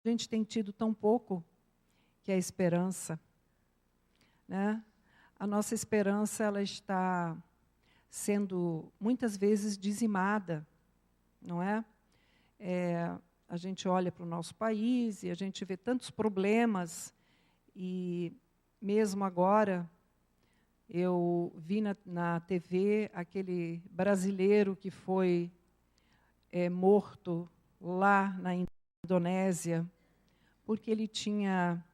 a gente tem tido tão pouco, que é a esperança, né? A nossa esperança, ela está sendo, muitas vezes, dizimada, não é? A gente olha para o nosso país e a gente vê tantos problemas, e mesmo agora, eu vi na TV aquele brasileiro que foi morto lá na Indonésia, porque ele tinha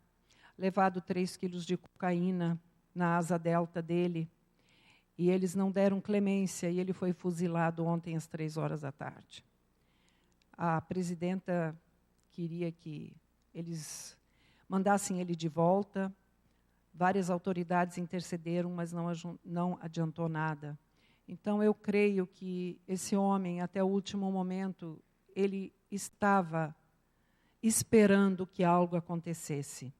levado 3 quilos de cocaína na asa delta dele, e eles não deram clemência, e ele foi fuzilado ontem às 15h. A presidenta queria que eles mandassem ele de volta. Várias autoridades intercederam, mas não adiantou nada. Então, eu creio que esse homem, até o último momento, ele estava esperando que algo acontecesse.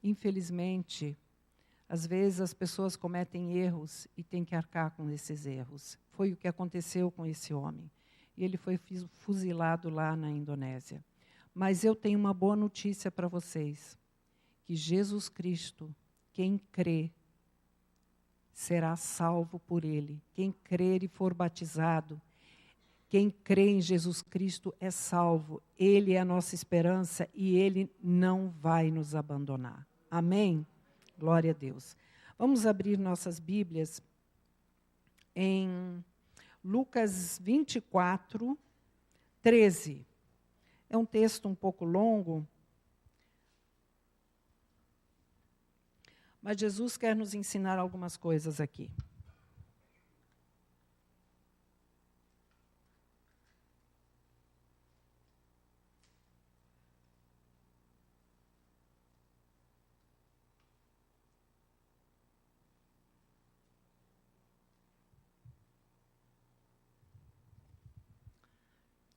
Infelizmente, às vezes as pessoas cometem erros e têm que arcar com esses erros. Foi o que aconteceu com esse homem. E ele foi fuzilado lá na Indonésia. Mas eu tenho uma boa notícia para vocês, que Jesus Cristo, quem crê, será salvo por Ele. Quem crer e for batizado, quem crê em Jesus Cristo é salvo. Ele é a nossa esperança e Ele não vai nos abandonar. Amém? Glória a Deus. Vamos abrir nossas Bíblias em Lucas 24, 13. É um texto um pouco longo, mas Jesus quer nos ensinar algumas coisas aqui.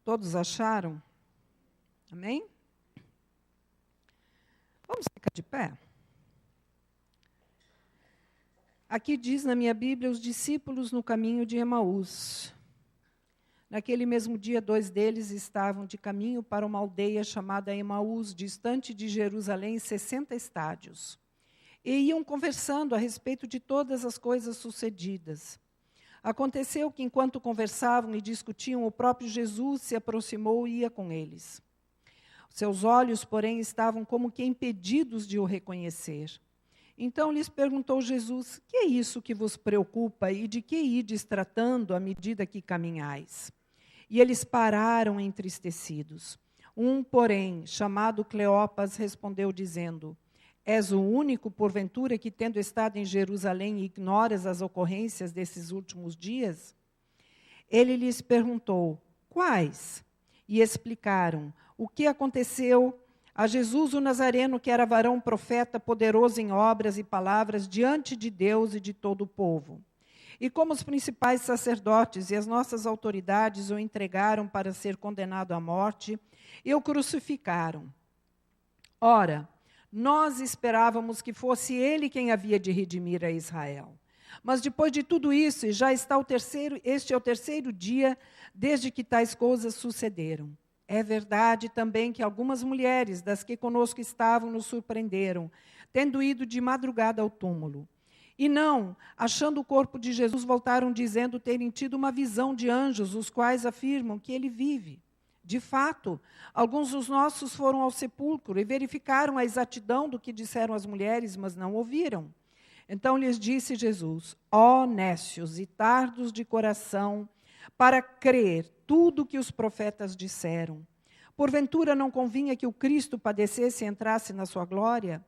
Todos acharam? Amém? Vamos ficar de pé? Aqui diz na minha Bíblia, os discípulos no caminho de Emaús. Naquele mesmo dia, 2 deles estavam de caminho para uma aldeia chamada Emaús, distante de Jerusalém, 60 estádios. E iam conversando a respeito de todas as coisas sucedidas. Aconteceu que, enquanto conversavam e discutiam, o próprio Jesus se aproximou e ia com eles. Seus olhos, porém, estavam como que impedidos de o reconhecer. Então lhes perguntou Jesus: que é isso que vos preocupa e de que ides tratando à medida que caminhais? E eles pararam entristecidos. Um, porém, chamado Cleopas, respondeu dizendo: és o único, porventura, que, tendo estado em Jerusalém, ignoras as ocorrências desses últimos dias? Ele lhes perguntou: quais? E explicaram o que aconteceu a Jesus o Nazareno, que era varão profeta, poderoso em obras e palavras diante de Deus e de todo o povo. E como os principais sacerdotes e as nossas autoridades o entregaram para ser condenado à morte, e o crucificaram. Ora, nós esperávamos que fosse ele quem havia de redimir a Israel. Mas depois de tudo isso, e já está este é o terceiro dia desde que tais coisas sucederam. É verdade também que algumas mulheres das que conosco estavam nos surpreenderam, tendo ido de madrugada ao túmulo. E não, achando o corpo de Jesus, voltaram dizendo terem tido uma visão de anjos, os quais afirmam que ele vive. De fato, alguns dos nossos foram ao sepulcro e verificaram a exatidão do que disseram as mulheres, mas não ouviram. Então lhes disse Jesus: ó nécios e tardos de coração, para crer tudo o que os profetas disseram. Porventura não convinha que o Cristo padecesse e entrasse na sua glória?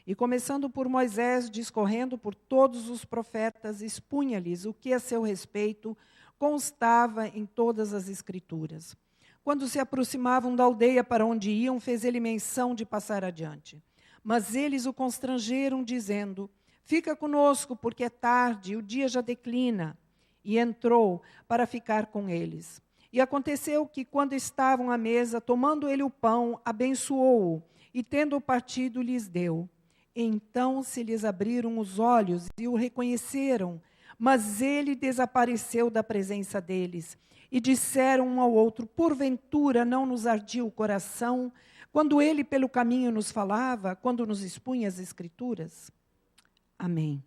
E começando por Moisés, discorrendo por todos os profetas, expunha-lhes o que a seu respeito constava em todas as Escrituras. Quando se aproximavam da aldeia para onde iam, fez ele menção de passar adiante. Mas eles o constrangeram, dizendo: fica conosco, porque é tarde, e o dia já declina. E entrou para ficar com eles. E aconteceu que, quando estavam à mesa, tomando ele o pão, abençoou-o, e tendo-o partido, lhes deu. Então se lhes abriram os olhos e o reconheceram, mas ele desapareceu da presença deles. E disseram um ao outro: porventura não nos ardia o coração, quando Ele pelo caminho nos falava, quando nos expunha as Escrituras. Amém.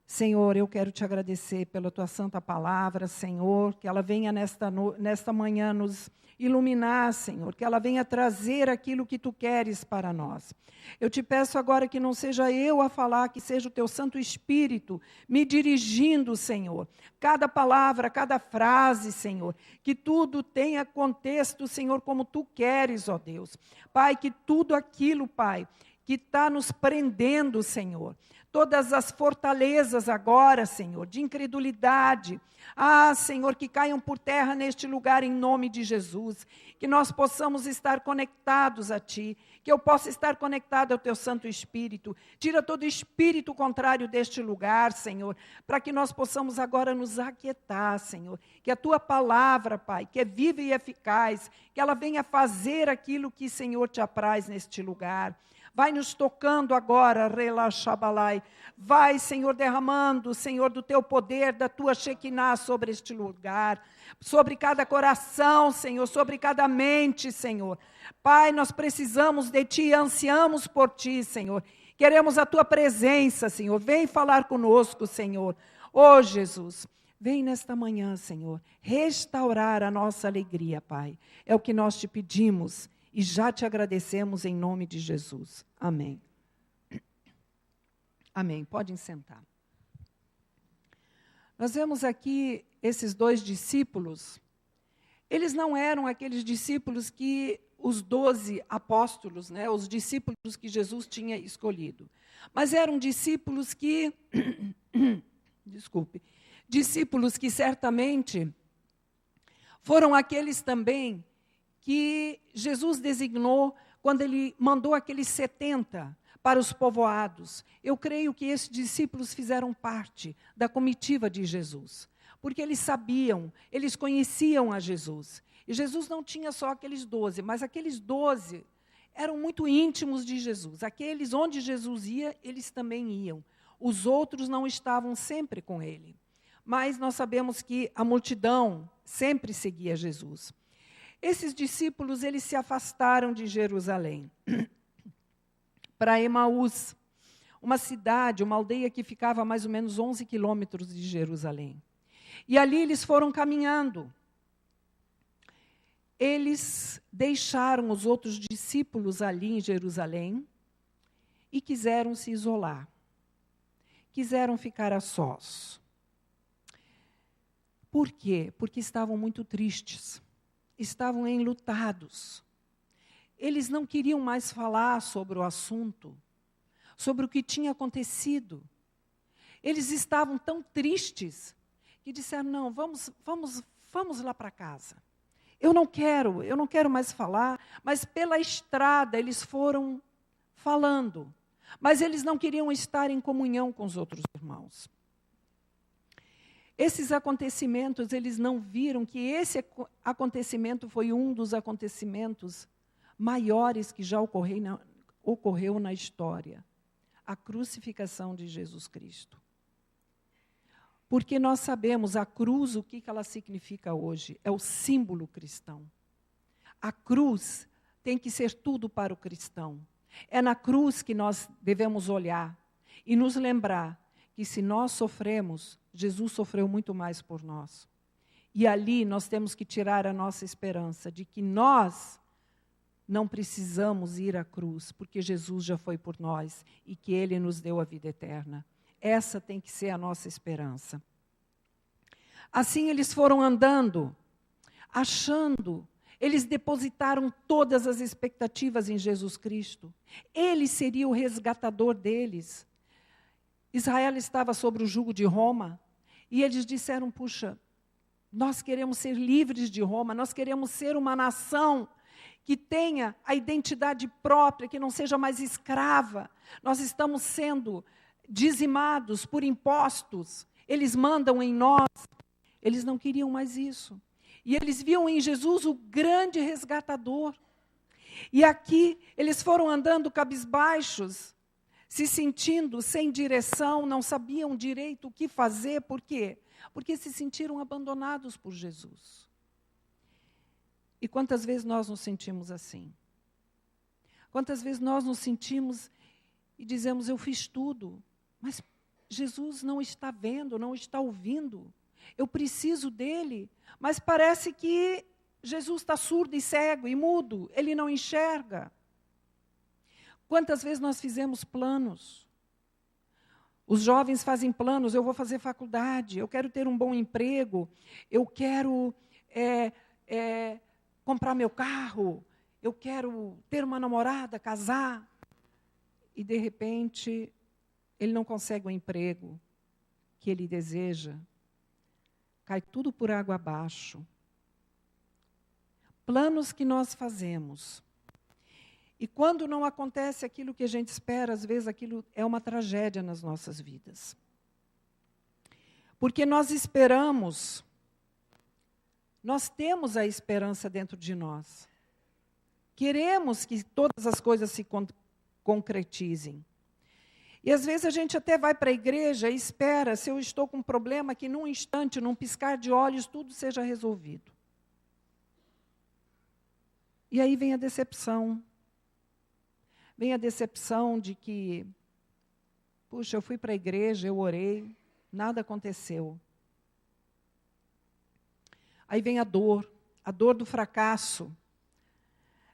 Senhor, eu quero te agradecer pela tua santa palavra, Senhor, que ela venha nesta manhã nos iluminar, Senhor, que ela venha trazer aquilo que tu queres para nós. Eu te peço agora que não seja eu a falar, que seja o teu Santo Espírito me dirigindo, Senhor. Cada palavra, cada frase, Senhor, que tudo tenha contexto, Senhor, como tu queres, ó Deus. Pai, que tudo aquilo, Pai, que está nos prendendo, Senhor, todas as fortalezas agora, Senhor, de incredulidade, Senhor, que caiam por terra neste lugar em nome de Jesus, que nós possamos estar conectados a Ti, que eu possa estar conectado ao Teu Santo Espírito. Tira todo espírito contrário deste lugar, Senhor, para que nós possamos agora nos aquietar, Senhor, que a Tua palavra, Pai, que é viva e eficaz, que ela venha fazer aquilo que, Senhor, te apraz neste lugar. Vai nos tocando agora, relaxabalai. Vai, Senhor, derramando, Senhor, do teu poder, da tua Shekinah sobre este lugar, sobre cada coração, Senhor, sobre cada mente, Senhor. Pai, nós precisamos de Ti, ansiamos por Ti, Senhor. Queremos a Tua presença, Senhor. Vem falar conosco, Senhor. Ô, Jesus, vem nesta manhã, Senhor, restaurar a nossa alegria, Pai. É o que nós te pedimos. E já te agradecemos em nome de Jesus. Amém. Amém. Podem sentar. Nós vemos aqui esses dois discípulos. Eles não eram aqueles discípulos que os 12 apóstolos, né, os discípulos que Jesus tinha escolhido. Mas eram discípulos que, discípulos que certamente foram aqueles também que Jesus designou quando Ele mandou aqueles 70 para os povoados. Eu creio que esses discípulos fizeram parte da comitiva de Jesus, porque eles sabiam, eles conheciam a Jesus. E Jesus não tinha só aqueles 12, mas aqueles 12 eram muito íntimos de Jesus. Aqueles onde Jesus ia, eles também iam. Os outros não estavam sempre com Ele. Mas nós sabemos que a multidão sempre seguia Jesus. Esses discípulos, eles se afastaram de Jerusalém para Emaús, uma cidade, uma aldeia que ficava a mais ou menos 11 quilômetros de Jerusalém. E ali eles foram caminhando. Eles deixaram os outros discípulos ali em Jerusalém e quiseram se isolar. Quiseram ficar a sós. Por quê? Porque estavam muito tristes. Estavam enlutados. Eles não queriam mais falar sobre o assunto, sobre o que tinha acontecido. Eles estavam tão tristes que disseram, não, vamos lá para casa. Eu não quero mais falar, mas pela estrada eles foram falando. Mas eles não queriam estar em comunhão com os outros irmãos. Esses acontecimentos, eles não viram que esse acontecimento foi um dos acontecimentos maiores que já ocorreu na história. A crucificação de Jesus Cristo. Porque nós sabemos, a cruz, o que ela significa hoje? É o símbolo cristão. A cruz tem que ser tudo para o cristão. É na cruz que nós devemos olhar e nos lembrar que se nós sofremos, Jesus sofreu muito mais por nós. E ali nós temos que tirar a nossa esperança de que nós não precisamos ir à cruz, porque Jesus já foi por nós e que Ele nos deu a vida eterna. Essa tem que ser a nossa esperança. Assim eles foram andando, achando, eles depositaram todas as expectativas em Jesus Cristo. Ele seria o resgatador deles. Israel estava sob o jugo de Roma, e eles disseram, puxa, nós queremos ser livres de Roma, nós queremos ser uma nação que tenha a identidade própria, que não seja mais escrava. Nós estamos sendo dizimados por impostos, eles mandam em nós. Eles não queriam mais isso. E eles viam em Jesus o grande resgatador. E aqui eles foram andando cabisbaixos, se sentindo sem direção, não sabiam direito o que fazer. Por quê? Porque se sentiram abandonados por Jesus. E quantas vezes nós nos sentimos assim? Quantas vezes nós nos sentimos e dizemos, eu fiz tudo, mas Jesus não está vendo, não está ouvindo. Eu preciso dele, mas parece que Jesus está surdo e cego e mudo, ele não enxerga. Quantas vezes nós fizemos planos? Os jovens fazem planos, eu vou fazer faculdade, eu quero ter um bom emprego, eu quero comprar meu carro, eu quero ter uma namorada, casar. E, de repente, ele não consegue o emprego que ele deseja. Cai tudo por água abaixo. Planos que nós fazemos. E quando não acontece aquilo que a gente espera, às vezes aquilo é uma tragédia nas nossas vidas. Porque nós esperamos, nós temos a esperança dentro de nós. Queremos que todas as coisas se concretizem. E às vezes a gente até vai para a igreja e espera, se eu estou com um problema, que num instante, num piscar de olhos, tudo seja resolvido. E aí vem a decepção. Vem a decepção de que, puxa, eu fui para a igreja, eu orei, nada aconteceu. Aí vem a dor do fracasso.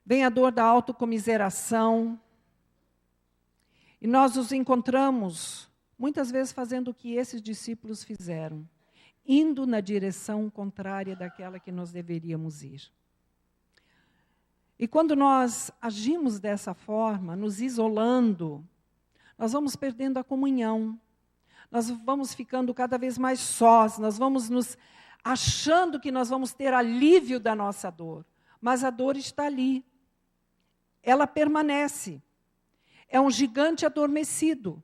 Vem a dor da autocomiseração. E nós nos encontramos, muitas vezes, fazendo o que esses discípulos fizeram, indo na direção contrária daquela que nós deveríamos ir. E quando nós agimos dessa forma, nos isolando, nós vamos perdendo a comunhão, nós vamos ficando cada vez mais sós, nós vamos nos achando que nós vamos ter alívio da nossa dor, mas a dor está ali, ela permanece. É um gigante adormecido,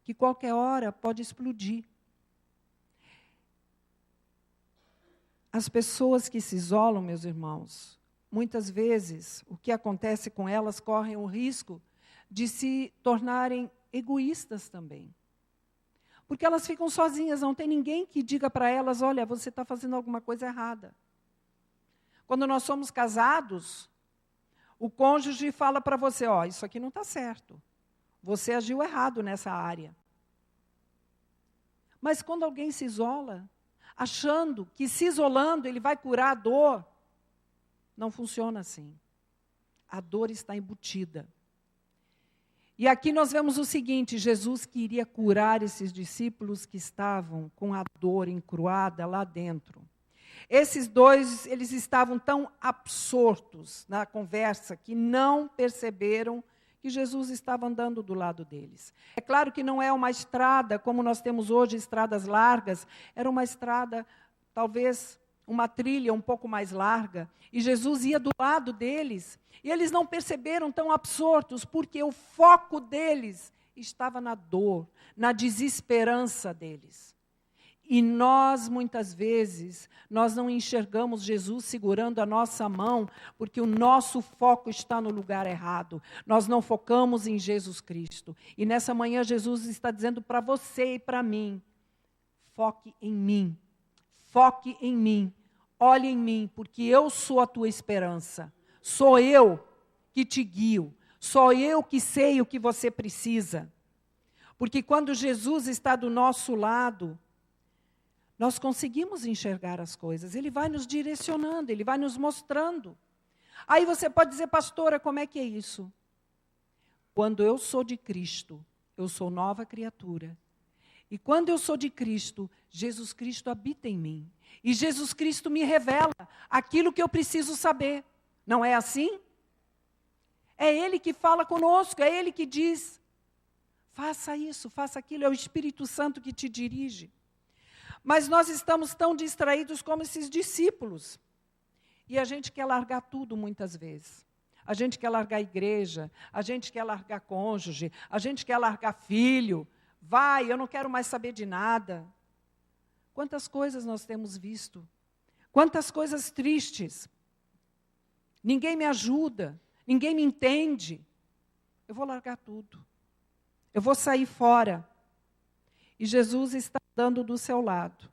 que qualquer hora pode explodir. As pessoas que se isolam, meus irmãos, muitas vezes, o que acontece com elas, correm o risco de se tornarem egoístas também. Porque elas ficam sozinhas, não tem ninguém que diga para elas, olha, você está fazendo alguma coisa errada. Quando nós somos casados, o cônjuge fala para você, ó, isso aqui não está certo. Você agiu errado nessa área. Mas quando alguém se isola, achando que se isolando ele vai curar a dor, não funciona assim. A dor está embutida. E aqui nós vemos o seguinte, Jesus queria curar esses discípulos que estavam com a dor encruada lá dentro. Esses dois, eles estavam tão absortos na conversa que não perceberam que Jesus estava andando do lado deles. É claro que não é uma estrada, como nós temos hoje, estradas largas, era uma estrada, talvez, uma trilha um pouco mais larga, e Jesus ia do lado deles, e eles não perceberam tão absortos, porque o foco deles estava na dor, na desesperança deles. E nós, muitas vezes, nós não enxergamos Jesus segurando a nossa mão, porque o nosso foco está no lugar errado. Nós não focamos em Jesus Cristo. E nessa manhã, Jesus está dizendo para você e para mim, foque em mim, foque em mim, olhe em mim, porque eu sou a tua esperança. Sou eu que te guio, sou eu que sei o que você precisa. Porque quando Jesus está do nosso lado, nós conseguimos enxergar as coisas, Ele vai nos direcionando, Ele vai nos mostrando. Aí você pode dizer, pastora, como é que é isso? Quando eu sou de Cristo, eu sou nova criatura. E quando eu sou de Cristo, Jesus Cristo habita em mim. E Jesus Cristo me revela aquilo que eu preciso saber. Não é assim? É Ele que fala conosco, é Ele que diz, faça isso, faça aquilo, é o Espírito Santo que te dirige. Mas nós estamos tão distraídos como esses discípulos. E a gente quer largar tudo muitas vezes. A gente quer largar a igreja, a gente quer largar cônjuge, a gente quer largar filho. Vai, eu não quero mais saber de nada. Quantas coisas nós temos visto? Quantas coisas tristes. Ninguém me ajuda, ninguém me entende. Eu vou largar tudo. Eu vou sair fora. E Jesus está andando do seu lado.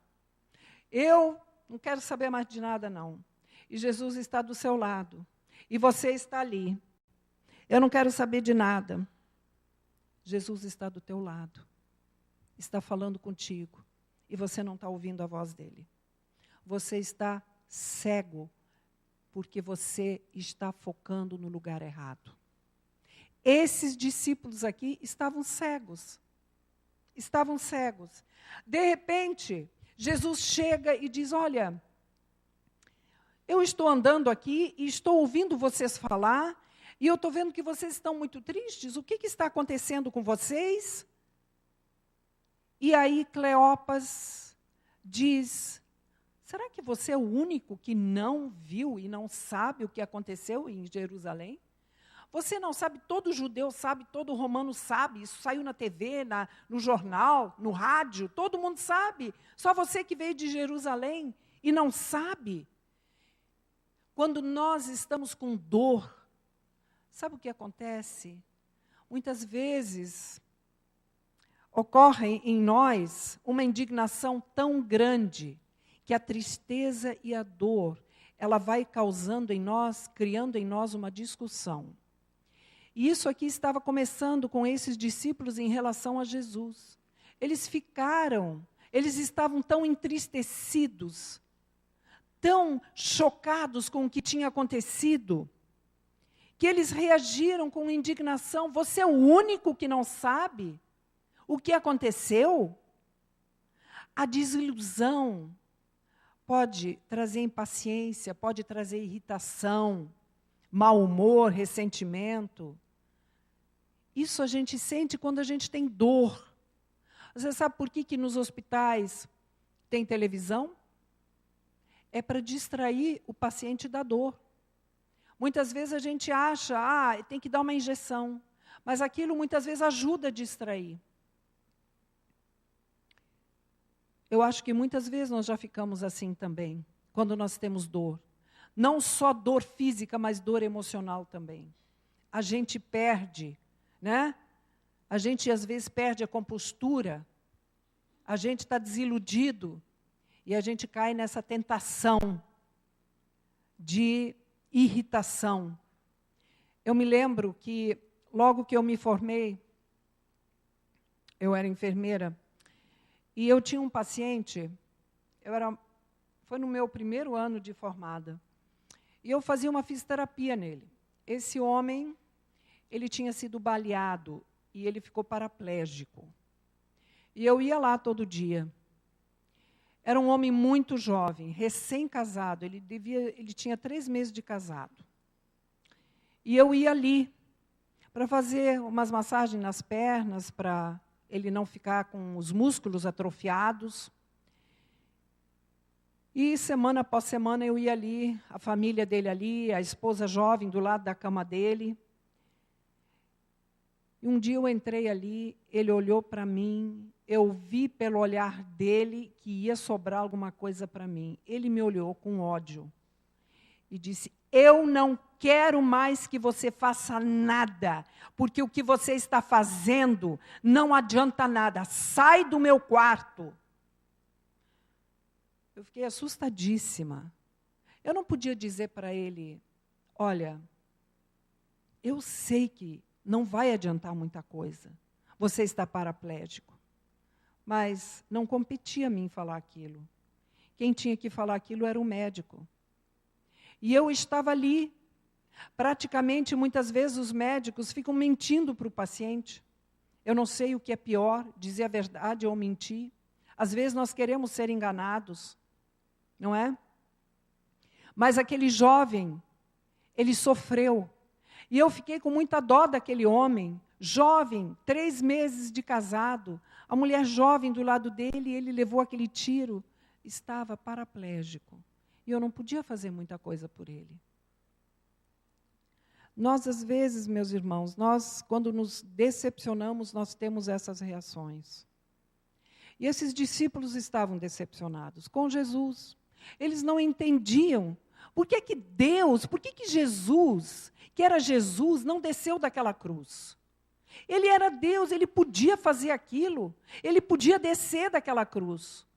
Eu não quero saber mais de nada, não. E Jesus está do seu lado. E você está ali. Eu não quero saber de nada. Jesus está do teu lado. Está falando contigo. E você não está ouvindo a voz dele. Você está cego, porque você está focando no lugar errado. Esses discípulos aqui estavam cegos. Estavam cegos. De repente, Jesus chega e diz, olha, eu estou andando aqui e estou ouvindo vocês falar, e eu estou vendo que vocês estão muito tristes. O que está acontecendo com vocês? E aí Cleopas diz, será que você é o único que não viu e não sabe o que aconteceu em Jerusalém? Você não sabe, todo judeu sabe, todo romano sabe, isso saiu na TV, no jornal, no rádio, todo mundo sabe. Só você que veio de Jerusalém e não sabe. Quando nós estamos com dor, sabe o que acontece? Muitas vezes ocorre em nós uma indignação tão grande que a tristeza e a dor, ela vai causando em nós, criando em nós uma discussão. E isso aqui estava começando com esses discípulos em relação a Jesus. Eles estavam tão entristecidos, tão chocados com o que tinha acontecido, que eles reagiram com indignação. Você é o único que não sabe o que aconteceu? A desilusão pode trazer impaciência, pode trazer irritação, mau humor, ressentimento. Isso a gente sente quando a gente tem dor. Você sabe por que nos hospitais tem televisão? É para distrair o paciente da dor. Muitas vezes a gente acha, tem que dar uma injeção. Mas aquilo muitas vezes ajuda a distrair. Eu acho que muitas vezes nós já ficamos assim também, quando nós temos dor. Não só dor física, mas dor emocional também. A gente perde, né? A gente às vezes perde a compostura. A gente está desiludido. E a gente cai nessa tentação de irritação. Eu me lembro que, logo que eu me formei, eu era enfermeira, e eu tinha um paciente, foi no meu primeiro ano de formada, e eu fazia uma fisioterapia nele. Esse homem, ele tinha sido baleado, e ele ficou paraplégico. E eu ia lá todo dia. Era um homem muito jovem, recém-casado, ele tinha 3 meses de casado. E eu ia ali para fazer umas massagens nas pernas, para ele não ficar com os músculos atrofiados. E semana após semana eu ia ali, a família dele ali, a esposa jovem do lado da cama dele. E um dia eu entrei ali, ele olhou para mim, eu vi pelo olhar dele que ia sobrar alguma coisa para mim. Ele me olhou com ódio e disse, eu não quero mais que você faça nada, porque o que você está fazendo não adianta nada. Sai do meu quarto. Eu fiquei assustadíssima. Eu não podia dizer para ele, olha, eu sei que não vai adiantar muita coisa. Você está paraplégico. Mas não competia a mim falar aquilo. Quem tinha que falar aquilo era o médico. E eu estava ali. Praticamente, muitas vezes, os médicos ficam mentindo para o paciente. Eu não sei o que é pior, dizer a verdade ou mentir. Às vezes nós queremos ser enganados, não é? Mas aquele jovem, ele sofreu. E eu fiquei com muita dó daquele homem, jovem, 3 meses de casado, a mulher jovem do lado dele, ele levou aquele tiro, estava paraplégico. E eu não podia fazer muita coisa por ele. Nós, às vezes, meus irmãos, quando nos decepcionamos, nós temos essas reações. E esses discípulos estavam decepcionados com Jesus. Eles não entendiam. Por que Jesus, que era Jesus, não desceu daquela cruz? Ele era Deus, ele podia fazer aquilo, ele podia descer daquela cruz.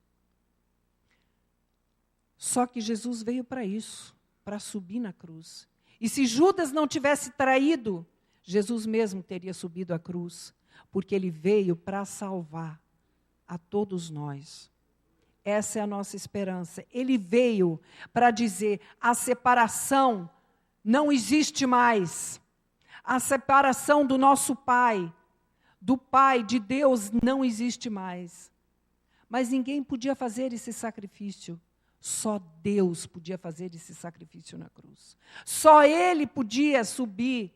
Só que Jesus veio para isso, para subir na cruz. E se Judas não tivesse traído Jesus mesmo teria subido à cruz, porque ele veio para salvar a todos nós. Essa é a nossa esperança. Ele veio para dizer: a separação não existe mais. A separação do nosso Pai, do Pai, de Deus, não existe mais. Mas ninguém podia fazer esse sacrifício. Só Deus podia fazer esse sacrifício na cruz. Só Ele podia subir,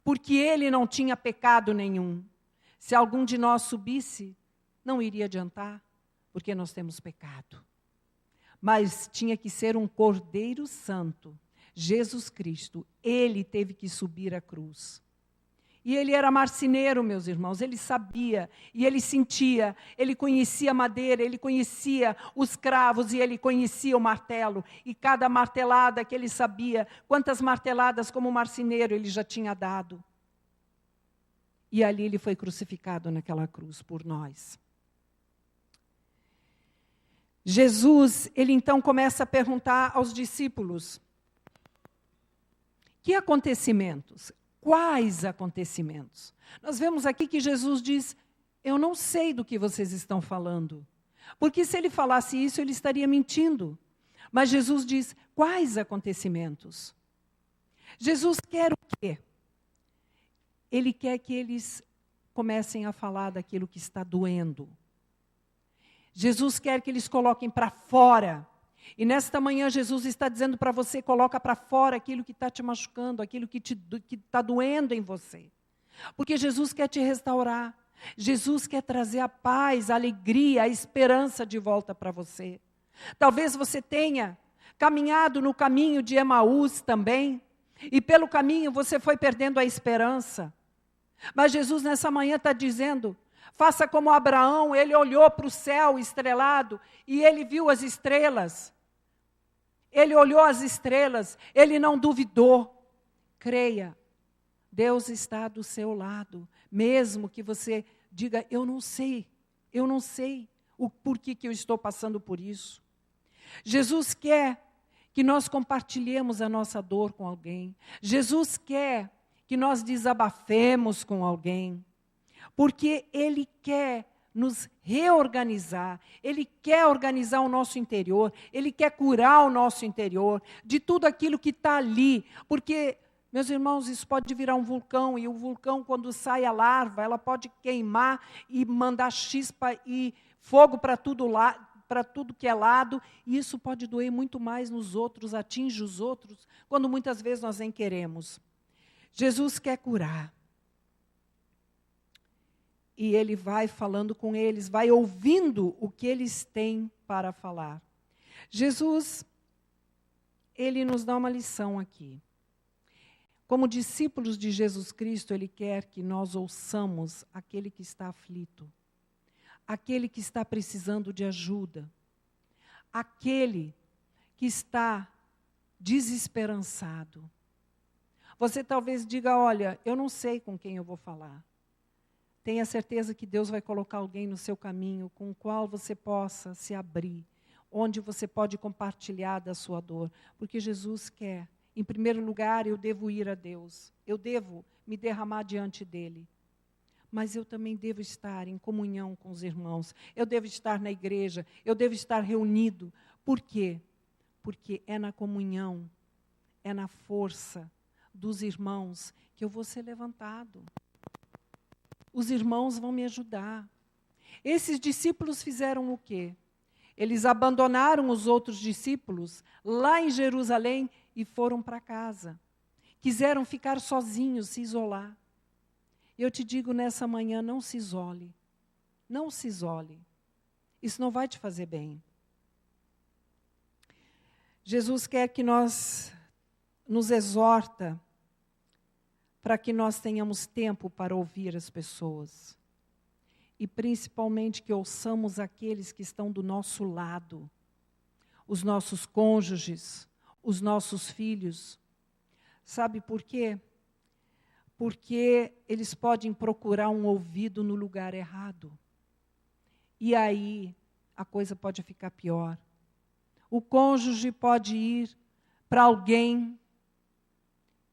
porque Ele não tinha pecado nenhum. Se algum de nós subisse, não iria adiantar, porque nós temos pecado. Mas tinha que ser um Cordeiro Santo, Jesus Cristo. Ele teve que subir a cruz. E ele era marceneiro, meus irmãos, ele sabia, e ele sentia, ele conhecia a madeira, ele conhecia os cravos, e ele conhecia o martelo. E cada martelada que ele sabia, quantas marteladas como marceneiro ele já tinha dado. E ali ele foi crucificado naquela cruz por nós. Jesus, ele então começa a perguntar aos discípulos: que acontecimentos? Quais acontecimentos? Nós vemos aqui que Jesus diz: eu não sei do que vocês estão falando. Porque se ele falasse isso, ele estaria mentindo. Mas Jesus diz: quais acontecimentos? Jesus quer o quê? Ele quer que eles comecem a falar daquilo que está doendo. Jesus quer que eles coloquem para fora. E nesta manhã Jesus está dizendo para você: coloca para fora aquilo que está te machucando, aquilo que está doendo em você. Porque Jesus quer te restaurar. Jesus quer trazer a paz, a alegria, a esperança de volta para você. Talvez você tenha caminhado no caminho de Emaús também, e pelo caminho você foi perdendo a esperança. Mas Jesus nessa manhã está dizendo: faça como Abraão, ele olhou para o céu estrelado e ele viu as estrelas. Ele olhou as estrelas, ele não duvidou. Creia, Deus está do seu lado. Mesmo que você diga: eu não sei o porquê que eu estou passando por isso. Jesus quer que nós compartilhemos a nossa dor com alguém. Jesus quer que nós desabafemos com alguém. Porque Ele quer nos reorganizar, Ele quer organizar o nosso interior, Ele quer curar o nosso interior de tudo aquilo que está ali. Porque, meus irmãos, isso pode virar um vulcão, e o vulcão, quando sai a larva, ela pode queimar e mandar chispa e fogo para tudo que é lado, e isso pode doer muito mais nos outros, atinge os outros, quando muitas vezes nós nem queremos. Jesus quer curar. E ele vai falando com eles, vai ouvindo o que eles têm para falar. Jesus, ele nos dá uma lição aqui. Como discípulos de Jesus Cristo, ele quer que nós ouçamos aquele que está aflito, aquele que está precisando de ajuda, aquele que está desesperançado. Você talvez diga: olha, eu não sei com quem eu vou falar. Tenha certeza que Deus vai colocar alguém no seu caminho com o qual você possa se abrir, onde você pode compartilhar da sua dor. Porque Jesus quer, em primeiro lugar, eu devo ir a Deus, eu devo me derramar diante dEle. Mas eu também devo estar em comunhão com os irmãos, eu devo estar na igreja, eu devo estar reunido. Por quê? Porque é na comunhão, é na força dos irmãos que eu vou ser levantado. Os irmãos vão me ajudar. Esses discípulos fizeram o quê? Eles abandonaram os outros discípulos lá em Jerusalém e foram para casa. Quiseram ficar sozinhos, se isolar. Eu te digo nessa manhã: não se isole. Não se isole. Isso não vai te fazer bem. Jesus quer que nos exorta para que nós tenhamos tempo para ouvir as pessoas. E principalmente que ouçamos aqueles que estão do nosso lado. Os nossos cônjuges, os nossos filhos. Sabe por quê? Porque eles podem procurar um ouvido no lugar errado. E aí a coisa pode ficar pior. O cônjuge pode ir para alguém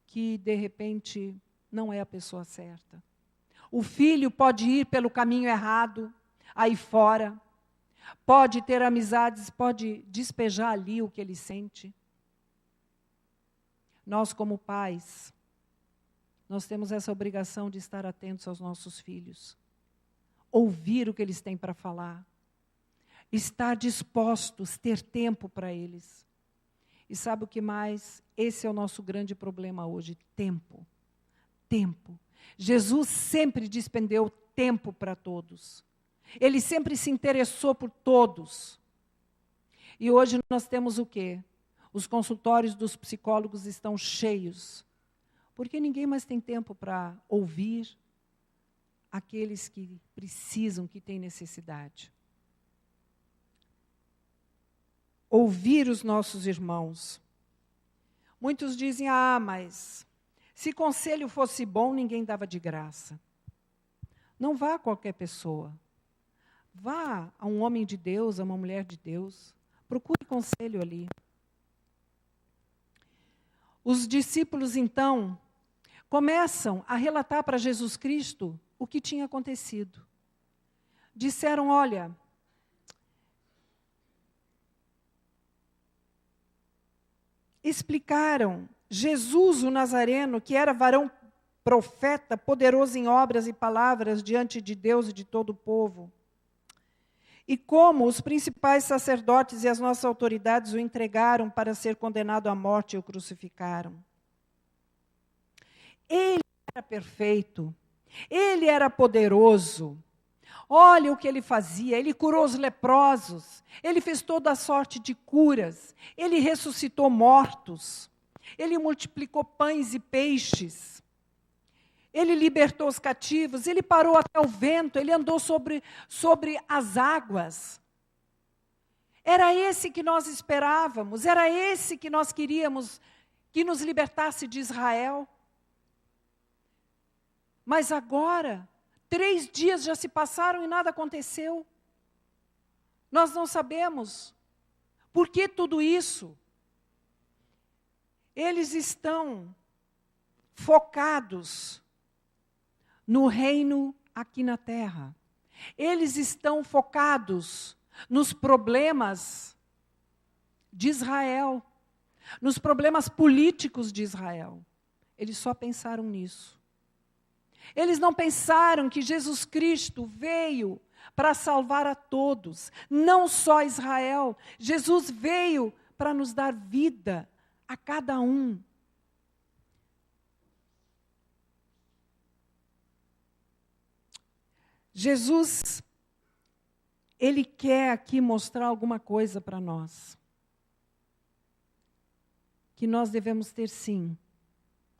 que, de repente, não é a pessoa certa. O filho pode ir pelo caminho errado, aí fora, pode ter amizades, pode despejar ali o que ele sente. Nós, como pais, nós temos essa obrigação de estar atentos aos nossos filhos, ouvir o que eles têm para falar, estar dispostos, ter tempo para eles. E sabe o que mais? Esse é o nosso grande problema hoje, tempo. Tempo. Jesus sempre despendeu tempo para todos. Ele sempre se interessou por todos. E hoje nós temos o quê? Os consultórios dos psicólogos estão cheios. Porque ninguém mais tem tempo para ouvir aqueles que precisam, que têm necessidade. Ouvir os nossos irmãos. Muitos dizem, mas se conselho fosse bom, ninguém dava de graça. Não vá a qualquer pessoa. Vá a um homem de Deus, a uma mulher de Deus. Procure conselho ali. Os discípulos, então, começam a relatar para Jesus Cristo o que tinha acontecido. Disseram, olha, explicaram Jesus o Nazareno, que era varão profeta, poderoso em obras e palavras diante de Deus e de todo o povo. E como os principais sacerdotes e as nossas autoridades o entregaram para ser condenado à morte e o crucificaram. Ele era perfeito, ele era poderoso. Olha o que ele fazia, ele curou os leprosos, ele fez toda a sorte de curas, ele ressuscitou mortos, ele multiplicou pães e peixes, ele libertou os cativos, ele parou até o vento, ele andou sobre as águas. Era esse que nós esperávamos, era esse que nós queríamos que nos libertasse de Israel. Mas agora, 3 dias já se passaram e nada aconteceu. Nós não sabemos por que tudo isso. Eles estão focados no reino aqui na terra. Eles estão focados nos problemas de Israel, nos problemas políticos de Israel. Eles só pensaram nisso. Eles não pensaram que Jesus Cristo veio para salvar a todos, não só Israel. Jesus veio para nos dar vida a cada um. Jesus, ele quer aqui mostrar alguma coisa para nós. Que nós devemos ter, sim,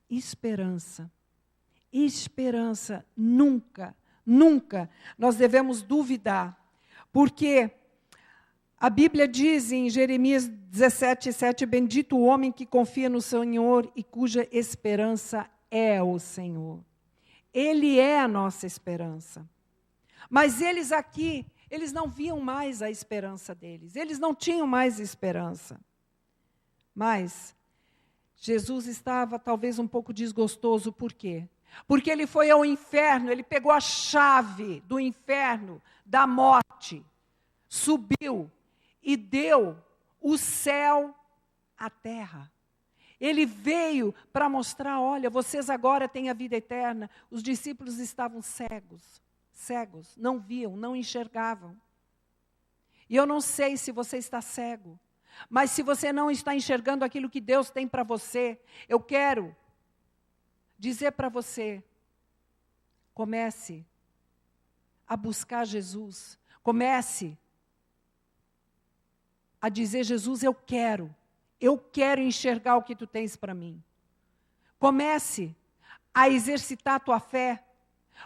esperança. Esperança, nunca, nunca nós devemos duvidar. Porque a Bíblia diz em Jeremias 17:7, bendito o homem que confia no Senhor e cuja esperança é o Senhor. Ele é a nossa esperança. Mas eles aqui, eles não viam mais a esperança deles. Eles não tinham mais esperança. Mas Jesus estava talvez um pouco desgostoso. Por quê? Porque ele foi ao inferno, ele pegou a chave do inferno, da morte, subiu e deu o céu à terra. Ele veio para mostrar, olha, vocês agora têm a vida eterna. Os discípulos estavam cegos, não viam, não enxergavam. E eu não sei se você está cego, mas se você não está enxergando aquilo que Deus tem para você, eu quero dizer para você, comece a buscar Jesus, comece a dizer, Jesus, eu quero enxergar o que tu tens para mim. Comece a exercitar a tua fé,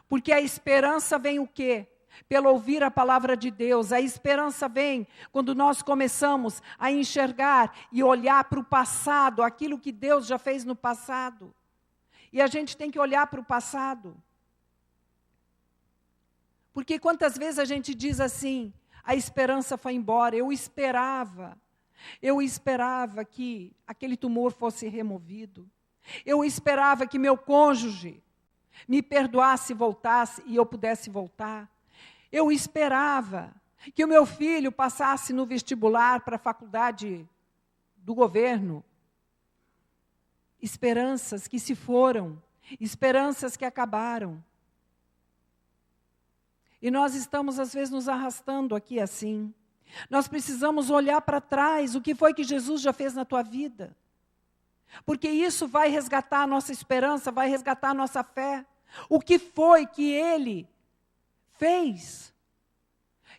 porque a esperança vem o quê? Pelo ouvir a palavra de Deus. A esperança vem quando nós começamos a enxergar e olhar para o passado, aquilo que Deus já fez no passado. E a gente tem que olhar para o passado. Porque quantas vezes a gente diz assim, a esperança foi embora, eu esperava que aquele tumor fosse removido. Eu esperava que meu cônjuge me perdoasse e voltasse e eu pudesse voltar. Eu esperava que o meu filho passasse no vestibular para a faculdade do governo. Esperanças que se foram, esperanças que acabaram. E nós estamos, às vezes, nos arrastando aqui assim. Nós precisamos olhar para trás, o que foi que Jesus já fez na tua vida. Porque isso vai resgatar a nossa esperança, vai resgatar a nossa fé. O que foi que Ele fez?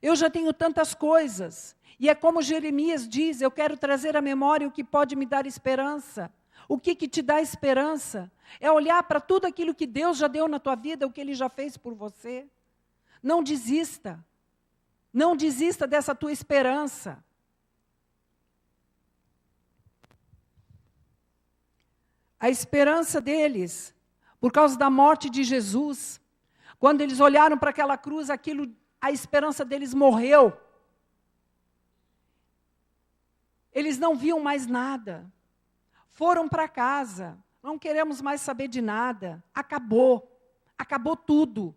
Eu já tenho tantas coisas. E é como Jeremias diz, eu quero trazer à memória o que pode me dar esperança. O que te dá esperança? É olhar para tudo aquilo que Deus já deu na tua vida, o que Ele já fez por você. Não desista. Não desista dessa tua esperança. A esperança deles, por causa da morte de Jesus, quando eles olharam para aquela cruz, a esperança deles morreu. Eles não viam mais nada. Foram para casa. Não queremos mais saber de nada. Acabou. Acabou tudo.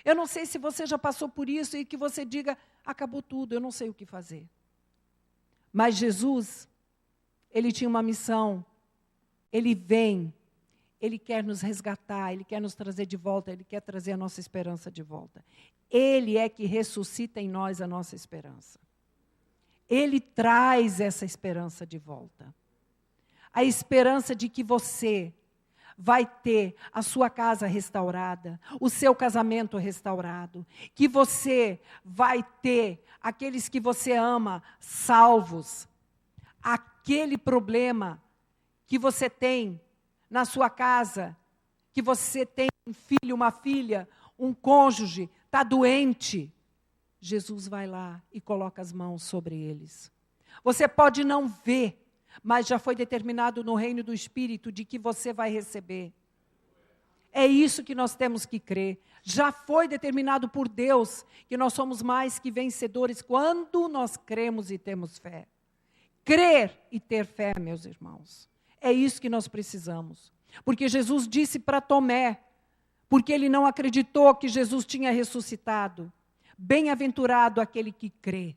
Eu não sei se você já passou por isso e que você diga, acabou tudo, eu não sei o que fazer. Mas Jesus, Ele tinha uma missão. Ele vem, Ele quer nos resgatar, Ele quer nos trazer de volta, Ele quer trazer a nossa esperança de volta. Ele é que ressuscita em nós a nossa esperança. Ele traz essa esperança de volta. A esperança de que você vai ter a sua casa restaurada, o seu casamento restaurado, que você vai ter aqueles que você ama salvos, aquele problema que você tem na sua casa, que você tem um filho, uma filha, um cônjuge, está doente, Jesus vai lá e coloca as mãos sobre eles. Você pode não ver, mas já foi determinado no reino do Espírito de que você vai receber. É isso que nós temos que crer. Já foi determinado por Deus que nós somos mais que vencedores quando nós cremos e temos fé. Crer e ter fé, meus irmãos. É isso que nós precisamos. Porque Jesus disse para Tomé, porque ele não acreditou que Jesus tinha ressuscitado. Bem-aventurado aquele que crê.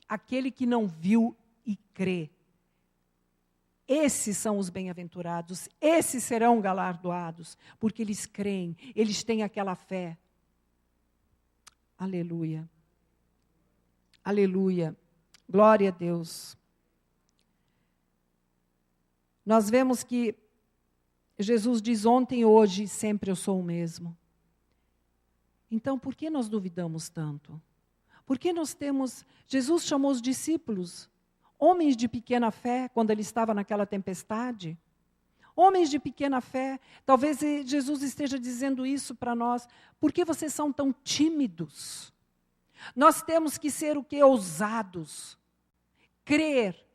Aquele que não viu e crê. Esses são os bem-aventurados, esses serão galardoados, porque eles creem, eles têm aquela fé. Aleluia. Aleluia. Glória a Deus. Nós vemos que Jesus diz ontem, hoje, sempre eu sou o mesmo. Então, por que nós duvidamos tanto? Por que nós temos... Jesus chamou os discípulos, homens de pequena fé, quando ele estava naquela tempestade. Homens de pequena fé. Talvez Jesus esteja dizendo isso para nós. Por que vocês são tão tímidos? Nós temos que ser o quê? Ousados. Crer.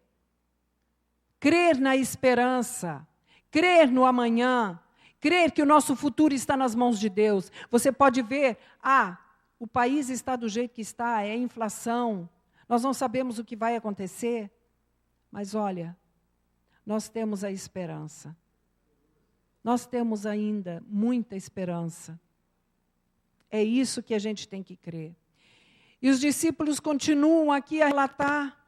Crer na esperança. Crer no amanhã. Crer que o nosso futuro está nas mãos de Deus. Você pode ver, o país está do jeito que está, é inflação. Nós não sabemos o que vai acontecer. Mas olha, nós temos a esperança. Nós temos ainda muita esperança. É isso que a gente tem que crer. E os discípulos continuam aqui a relatar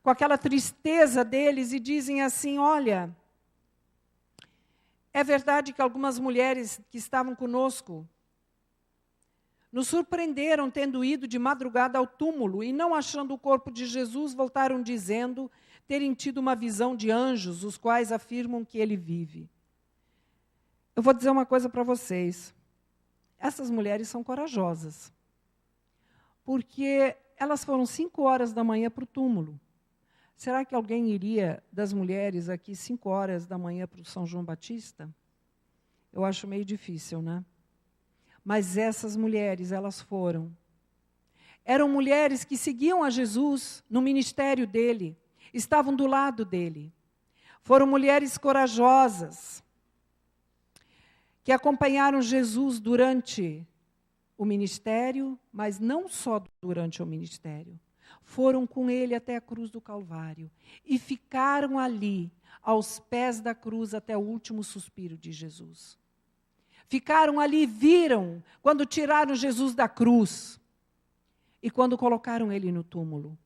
com aquela tristeza deles e dizem assim, olha, é verdade que algumas mulheres que estavam conosco nos surpreenderam tendo ido de madrugada ao túmulo e não achando o corpo de Jesus, voltaram dizendo terem tido uma visão de anjos, os quais afirmam que ele vive. Eu vou dizer uma coisa para vocês. Essas mulheres são corajosas. Porque elas foram 5 horas da manhã para o túmulo. Será que alguém iria das mulheres aqui 5 horas da manhã para o São João Batista? Eu acho meio difícil, né? Mas essas mulheres, elas foram. Eram mulheres que seguiam a Jesus no ministério dele. Estavam do lado dele. Foram mulheres corajosas que acompanharam Jesus durante o ministério, mas não só durante o ministério. Foram com ele até a cruz do Calvário e ficaram ali, aos pés da cruz, até o último suspiro de Jesus. ficaram ali, viram quando tiraram Jesus da cruz e quando colocaram ele no túmulo.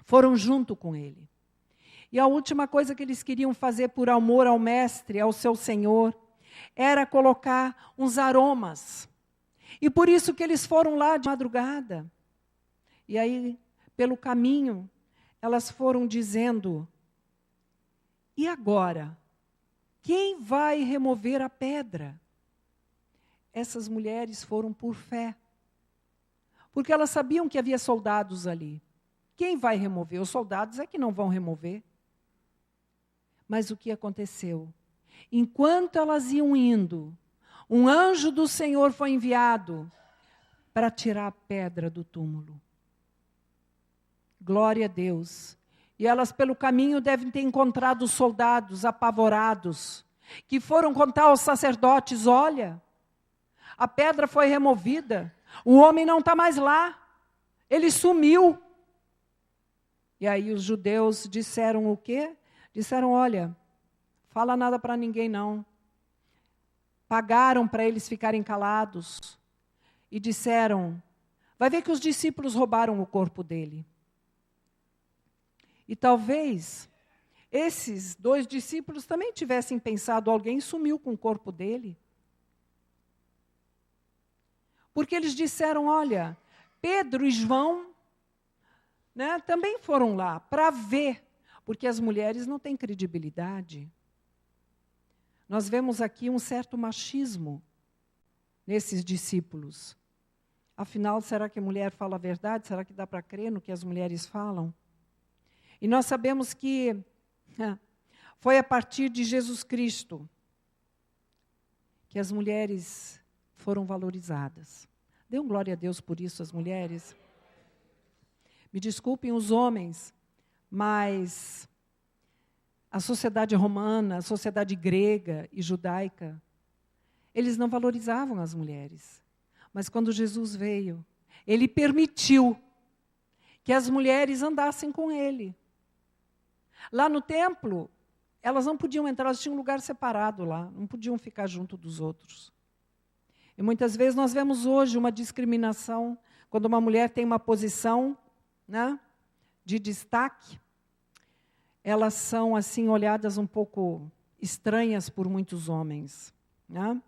Foram junto com ele. E a última coisa que eles queriam fazer por amor ao Mestre, ao seu Senhor, era colocar uns aromas. E por isso que eles foram lá de madrugada. E aí, pelo caminho, elas foram dizendo: e agora? Quem vai remover a pedra? Essas mulheres foram por fé. Porque elas sabiam que havia soldados ali. Quem vai remover? Os soldados é que não vão remover. Mas o que aconteceu? Enquanto elas iam indo, um anjo do Senhor foi enviado para tirar a pedra do túmulo. Glória a Deus. E elas, pelo caminho, devem ter encontrado os soldados apavorados, que foram contar aos sacerdotes: olha, a pedra foi removida, o homem não está mais lá, ele sumiu. E aí os judeus disseram o quê? Disseram: olha, fala nada para ninguém não. Pagaram para eles ficarem calados. E disseram: vai ver que os discípulos roubaram o corpo dele. E talvez esses 2 discípulos também tivessem pensado: alguém sumiu com o corpo dele. Porque eles disseram: olha, Pedro e João, né, também foram lá para ver. Porque as mulheres não têm credibilidade. Nós vemos aqui um certo machismo nesses discípulos. Afinal, será que a mulher fala a verdade? Será que dá para crer no que as mulheres falam? E nós sabemos que foi a partir de Jesus Cristo que as mulheres foram valorizadas. Dê um glória a Deus por isso, as mulheres. Me desculpem os homens, mas a sociedade romana, a sociedade grega e judaica, eles não valorizavam as mulheres. Mas quando Jesus veio, ele permitiu que as mulheres andassem com ele. Lá no templo, elas não podiam entrar, elas tinham um lugar separado lá, não podiam ficar junto dos outros. E muitas vezes nós vemos hoje uma discriminação, quando uma mulher tem uma posição, né, de destaque, elas são assim olhadas um pouco estranhas por muitos homens, né?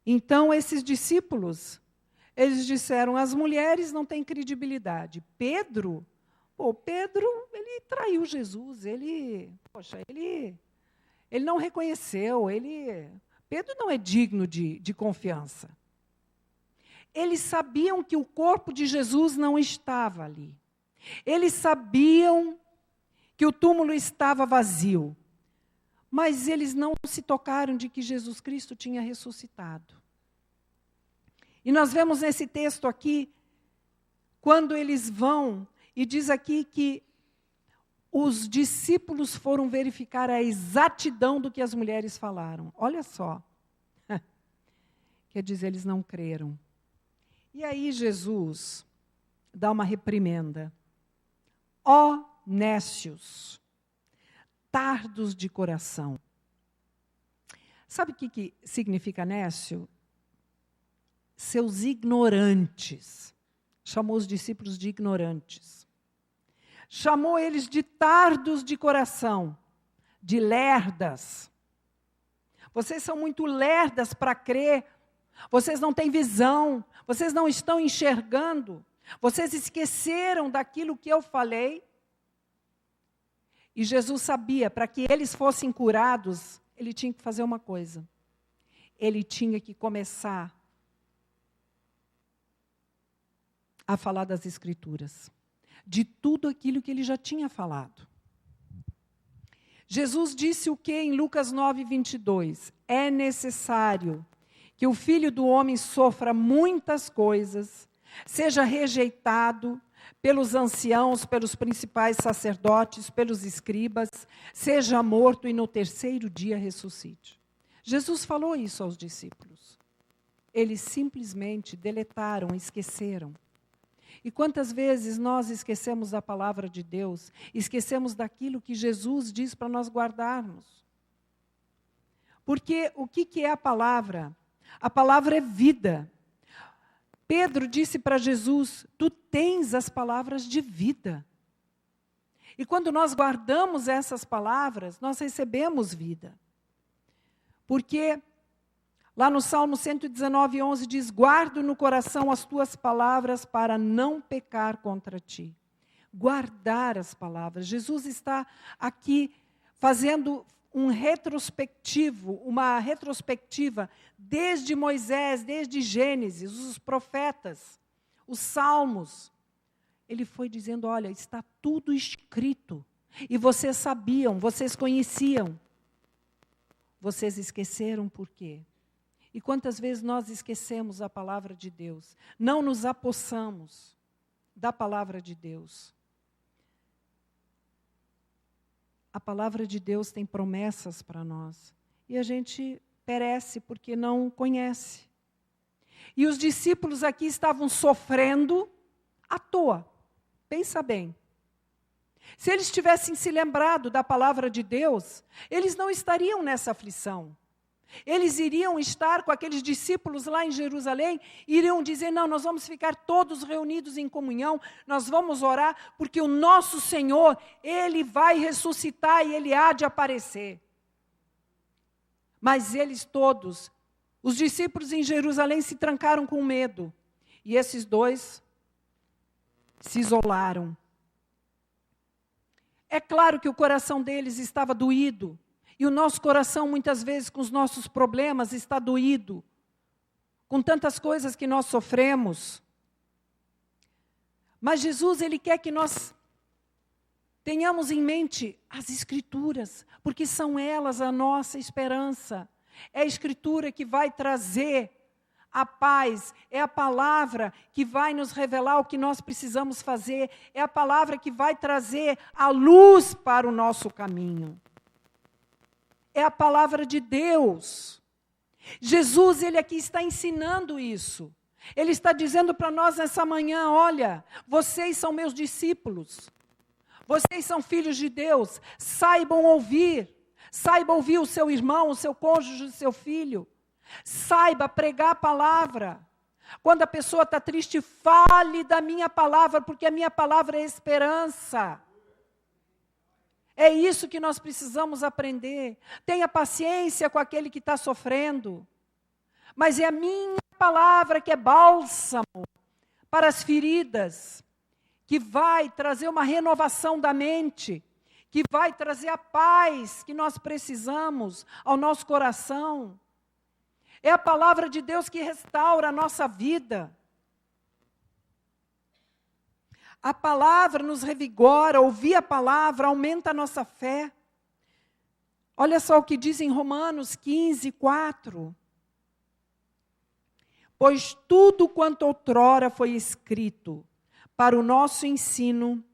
Então esses discípulos, eles disseram: as mulheres não têm credibilidade. Pedro, ele traiu Jesus, ele não reconheceu, Pedro não é digno de confiança. Eles sabiam que o corpo de Jesus não estava ali. Eles sabiam que o túmulo estava vazio. Mas eles não se tocaram de que Jesus Cristo tinha ressuscitado. E nós vemos nesse texto aqui, quando eles vão, e diz aqui que os discípulos foram verificar a exatidão do que as mulheres falaram. Olha só. Quer dizer, eles não creram. E aí Jesus dá uma reprimenda. Ó nécios, tardos de coração. Sabe o que significa nécio? Seus ignorantes. Chamou os discípulos de ignorantes. Chamou eles de tardos de coração, de lerdas. Vocês são muito lerdas para crer. Vocês não têm visão. Vocês não estão enxergando. Vocês esqueceram daquilo que eu falei. E Jesus sabia, para que eles fossem curados, ele tinha que fazer uma coisa. Ele tinha que começar a falar das Escrituras, de tudo aquilo que ele já tinha falado. Jesus disse o que em Lucas 9, 22? É necessário que o Filho do Homem sofra muitas coisas, seja rejeitado pelos anciãos, pelos principais sacerdotes, pelos escribas, seja morto e no terceiro dia ressuscite. Jesus falou isso aos discípulos. Eles simplesmente deletaram, esqueceram. E quantas vezes nós esquecemos da palavra de Deus, esquecemos daquilo que Jesus diz para nós guardarmos. Porque o que é a palavra? A palavra é vida. Pedro disse para Jesus, tu tens as palavras de vida. E quando nós guardamos essas palavras, nós recebemos vida. Porque lá no Salmo 119, 11 diz, guardo no coração as tuas palavras para não pecar contra ti. Guardar as palavras. Jesus está aqui fazendo uma retrospectiva desde Moisés, desde Gênesis, os profetas, os salmos. Ele foi dizendo, olha, está tudo escrito. E vocês sabiam, vocês conheciam. Vocês esqueceram por quê? E quantas vezes nós esquecemos a palavra de Deus? Não nos apossamos da palavra de Deus. A palavra de Deus tem promessas para nós. E a gente perece porque não conhece. E os discípulos aqui estavam sofrendo à toa. Pensa bem. Se eles tivessem se lembrado da palavra de Deus, eles não estariam nessa aflição. Eles iriam estar com aqueles discípulos lá em Jerusalém, iriam dizer, não, nós vamos ficar todos reunidos em comunhão, nós vamos orar, porque o nosso Senhor, Ele vai ressuscitar e Ele há de aparecer. Mas eles todos, os discípulos em Jerusalém se trancaram com medo. E esses dois se isolaram. É claro que o coração deles estava doído. E o nosso coração, muitas vezes, com os nossos problemas, está doído. Com tantas coisas que nós sofremos. Mas Jesus, Ele quer que nós tenhamos em mente as Escrituras, porque são elas a nossa esperança. É a Escritura que vai trazer a paz, é a palavra que vai nos revelar o que nós precisamos fazer, é a palavra que vai trazer a luz para o nosso caminho. É a palavra de Deus. Jesus, Ele aqui está ensinando isso. Ele está dizendo para nós nessa manhã, olha, vocês são meus discípulos. Vocês são filhos de Deus. Saibam ouvir. Saiba ouvir o seu irmão, o seu cônjuge, o seu filho. Saiba pregar a palavra. Quando a pessoa está triste, fale da minha palavra, porque a minha palavra é esperança. É isso que nós precisamos aprender. Tenha paciência com aquele que está sofrendo. Mas é a minha palavra que é bálsamo para as feridas, que vai trazer uma renovação da mente, que vai trazer a paz que nós precisamos ao nosso coração. É a palavra de Deus que restaura a nossa vida. A palavra nos revigora, ouvir a palavra aumenta a nossa fé. Olha só o que diz em Romanos 15, 4. Pois tudo quanto outrora foi escrito para o nosso ensino,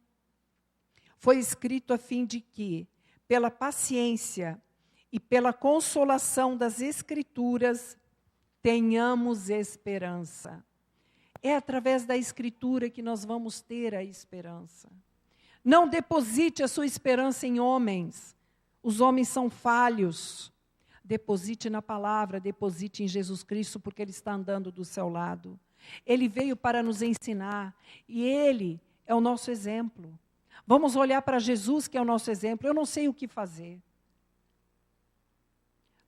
foi escrito a fim de que, pela paciência e pela consolação das Escrituras, tenhamos esperança. É através da Escritura que nós vamos ter a esperança. Não deposite a sua esperança em homens. Os homens são falhos. Deposite na palavra, deposite em Jesus Cristo, porque Ele está andando do seu lado. Ele veio para nos ensinar e Ele é o nosso exemplo. Vamos olhar para Jesus, que é o nosso exemplo. Eu não sei o que fazer.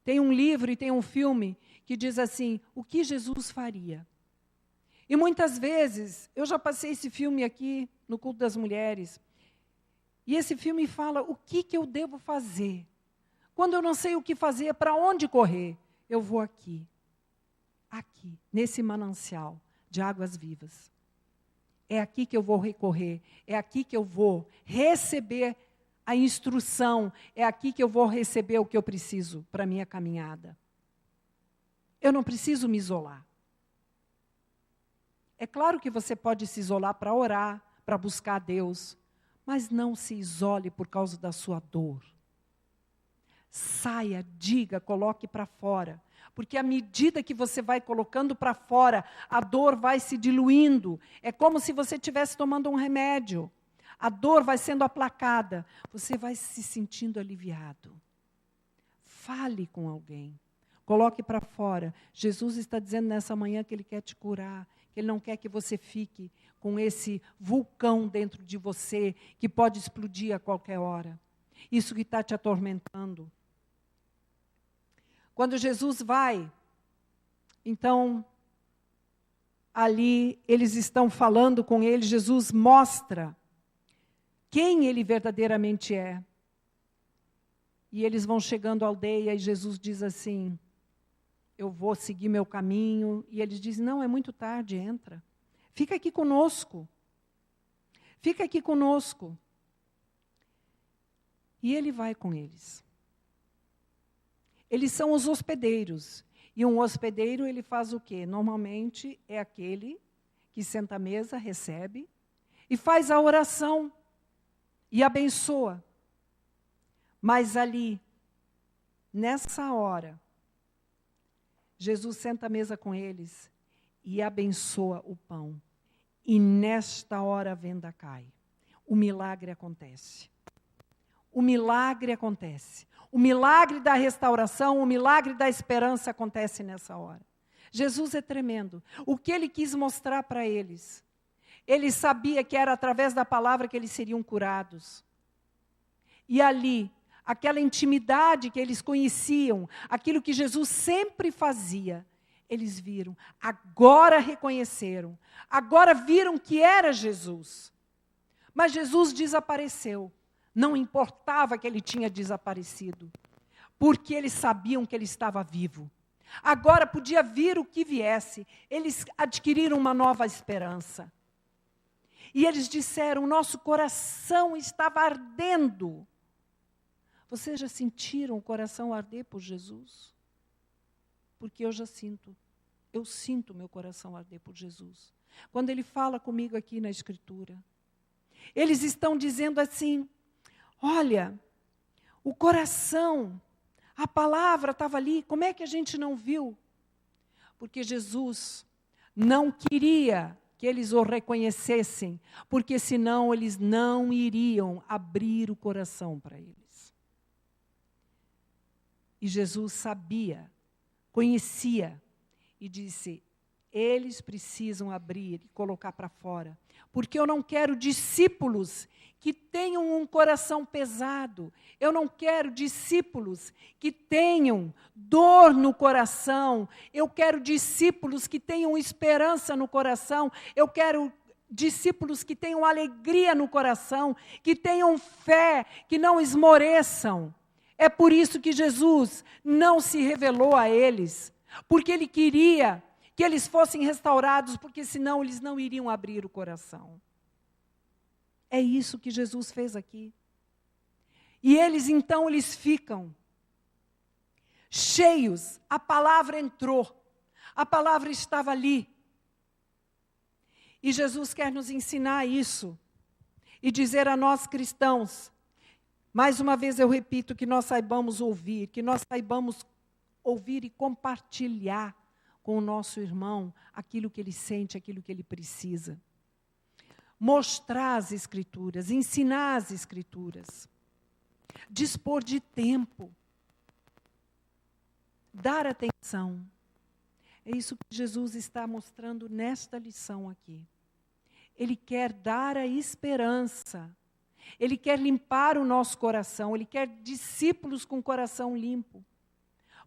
Tem um livro e tem um filme que diz assim, o que Jesus faria? E muitas vezes, eu já passei esse filme aqui no Culto das Mulheres, e esse filme fala o que eu devo fazer. Quando eu não sei o que fazer, para onde correr, eu vou aqui, nesse manancial de águas vivas. É aqui que eu vou recorrer, é aqui que eu vou receber a instrução, é aqui que eu vou receber o que eu preciso para a minha caminhada. Eu não preciso me isolar. É claro que você pode se isolar para orar, para buscar a Deus, mas não se isole por causa da sua dor. Saia, diga, coloque para fora. Porque à medida que você vai colocando para fora, a dor vai se diluindo. É como se você estivesse tomando um remédio. A dor vai sendo aplacada. Você vai se sentindo aliviado. Fale com alguém. Coloque para fora. Jesus está dizendo nessa manhã que Ele quer te curar, que Ele não quer que você fique com esse vulcão dentro de você, que pode explodir a qualquer hora. Isso que está te atormentando. Quando Jesus vai, então, ali eles estão falando com Ele, Jesus mostra quem Ele verdadeiramente é. E eles vão chegando à aldeia e Jesus diz assim, eu vou seguir meu caminho. E eles dizem, não, é muito tarde, entra. Fica aqui conosco. Fica aqui conosco. E Ele vai com eles. Eles são os hospedeiros. E um hospedeiro, ele faz o quê? Normalmente é aquele que senta à mesa, recebe, e faz a oração, e abençoa. Mas ali, nessa hora, Jesus senta à mesa com eles e abençoa o pão. E nesta hora a venda cai. O milagre acontece. O milagre acontece. O milagre da restauração, o milagre da esperança acontece nessa hora. Jesus é tremendo. O que Ele quis mostrar para eles? Ele sabia que era através da palavra que eles seriam curados. E ali, aquela intimidade que eles conheciam, aquilo que Jesus sempre fazia, eles viram, agora reconheceram, agora viram que era Jesus. Mas Jesus desapareceu. Não importava que ele tinha desaparecido, porque eles sabiam que ele estava vivo. Agora podia vir o que viesse, eles adquiriram uma nova esperança. E eles disseram, nosso coração estava ardendo. Vocês já sentiram o coração arder por Jesus? Porque eu já sinto. Eu sinto meu coração arder por Jesus. Quando Ele fala comigo aqui na Escritura. Eles estão dizendo assim, olha, o coração, a palavra estava ali, como é que a gente não viu? Porque Jesus não queria que eles o reconhecessem, porque senão eles não iriam abrir o coração para eles. E Jesus sabia, conhecia, e disse, eles precisam abrir e colocar para fora, porque eu não quero discípulos que tenham um coração pesado, eu não quero discípulos que tenham dor no coração, eu quero discípulos que tenham esperança no coração, eu quero discípulos que tenham alegria no coração, que tenham fé, que não esmoreçam. É por isso que Jesus não se revelou a eles, porque Ele queria que eles fossem restaurados, porque senão eles não iriam abrir o coração. É isso que Jesus fez aqui. E eles então, eles ficam cheios, a palavra entrou, a palavra estava ali. E Jesus quer nos ensinar isso, e dizer a nós cristãos, mais uma vez eu repito, que nós saibamos ouvir, que nós saibamos ouvir e compartilhar com o nosso irmão aquilo que ele sente, aquilo que ele precisa. Mostrar as Escrituras, ensinar as Escrituras, dispor de tempo, dar atenção. É isso que Jesus está mostrando nesta lição aqui. Ele quer dar a esperança, Ele quer limpar o nosso coração, Ele quer discípulos com coração limpo.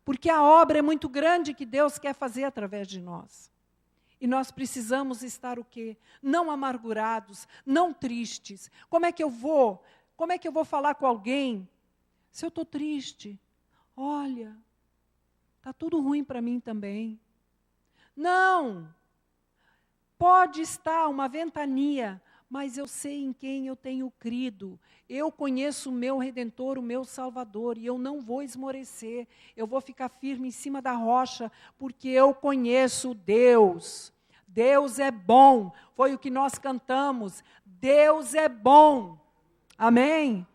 Porque a obra é muito grande que Deus quer fazer através de nós. E nós precisamos estar o quê? Não amargurados, não tristes. Como é que eu vou falar com alguém se eu estou triste? Olha, está tudo ruim para mim também. Não! Pode estar uma ventania, mas eu sei em quem eu tenho crido. Eu conheço o meu Redentor, o meu Salvador, e eu não vou esmorecer. Eu vou ficar firme em cima da rocha, porque eu conheço Deus. Deus é bom. Foi o que nós cantamos. Deus é bom. Amém?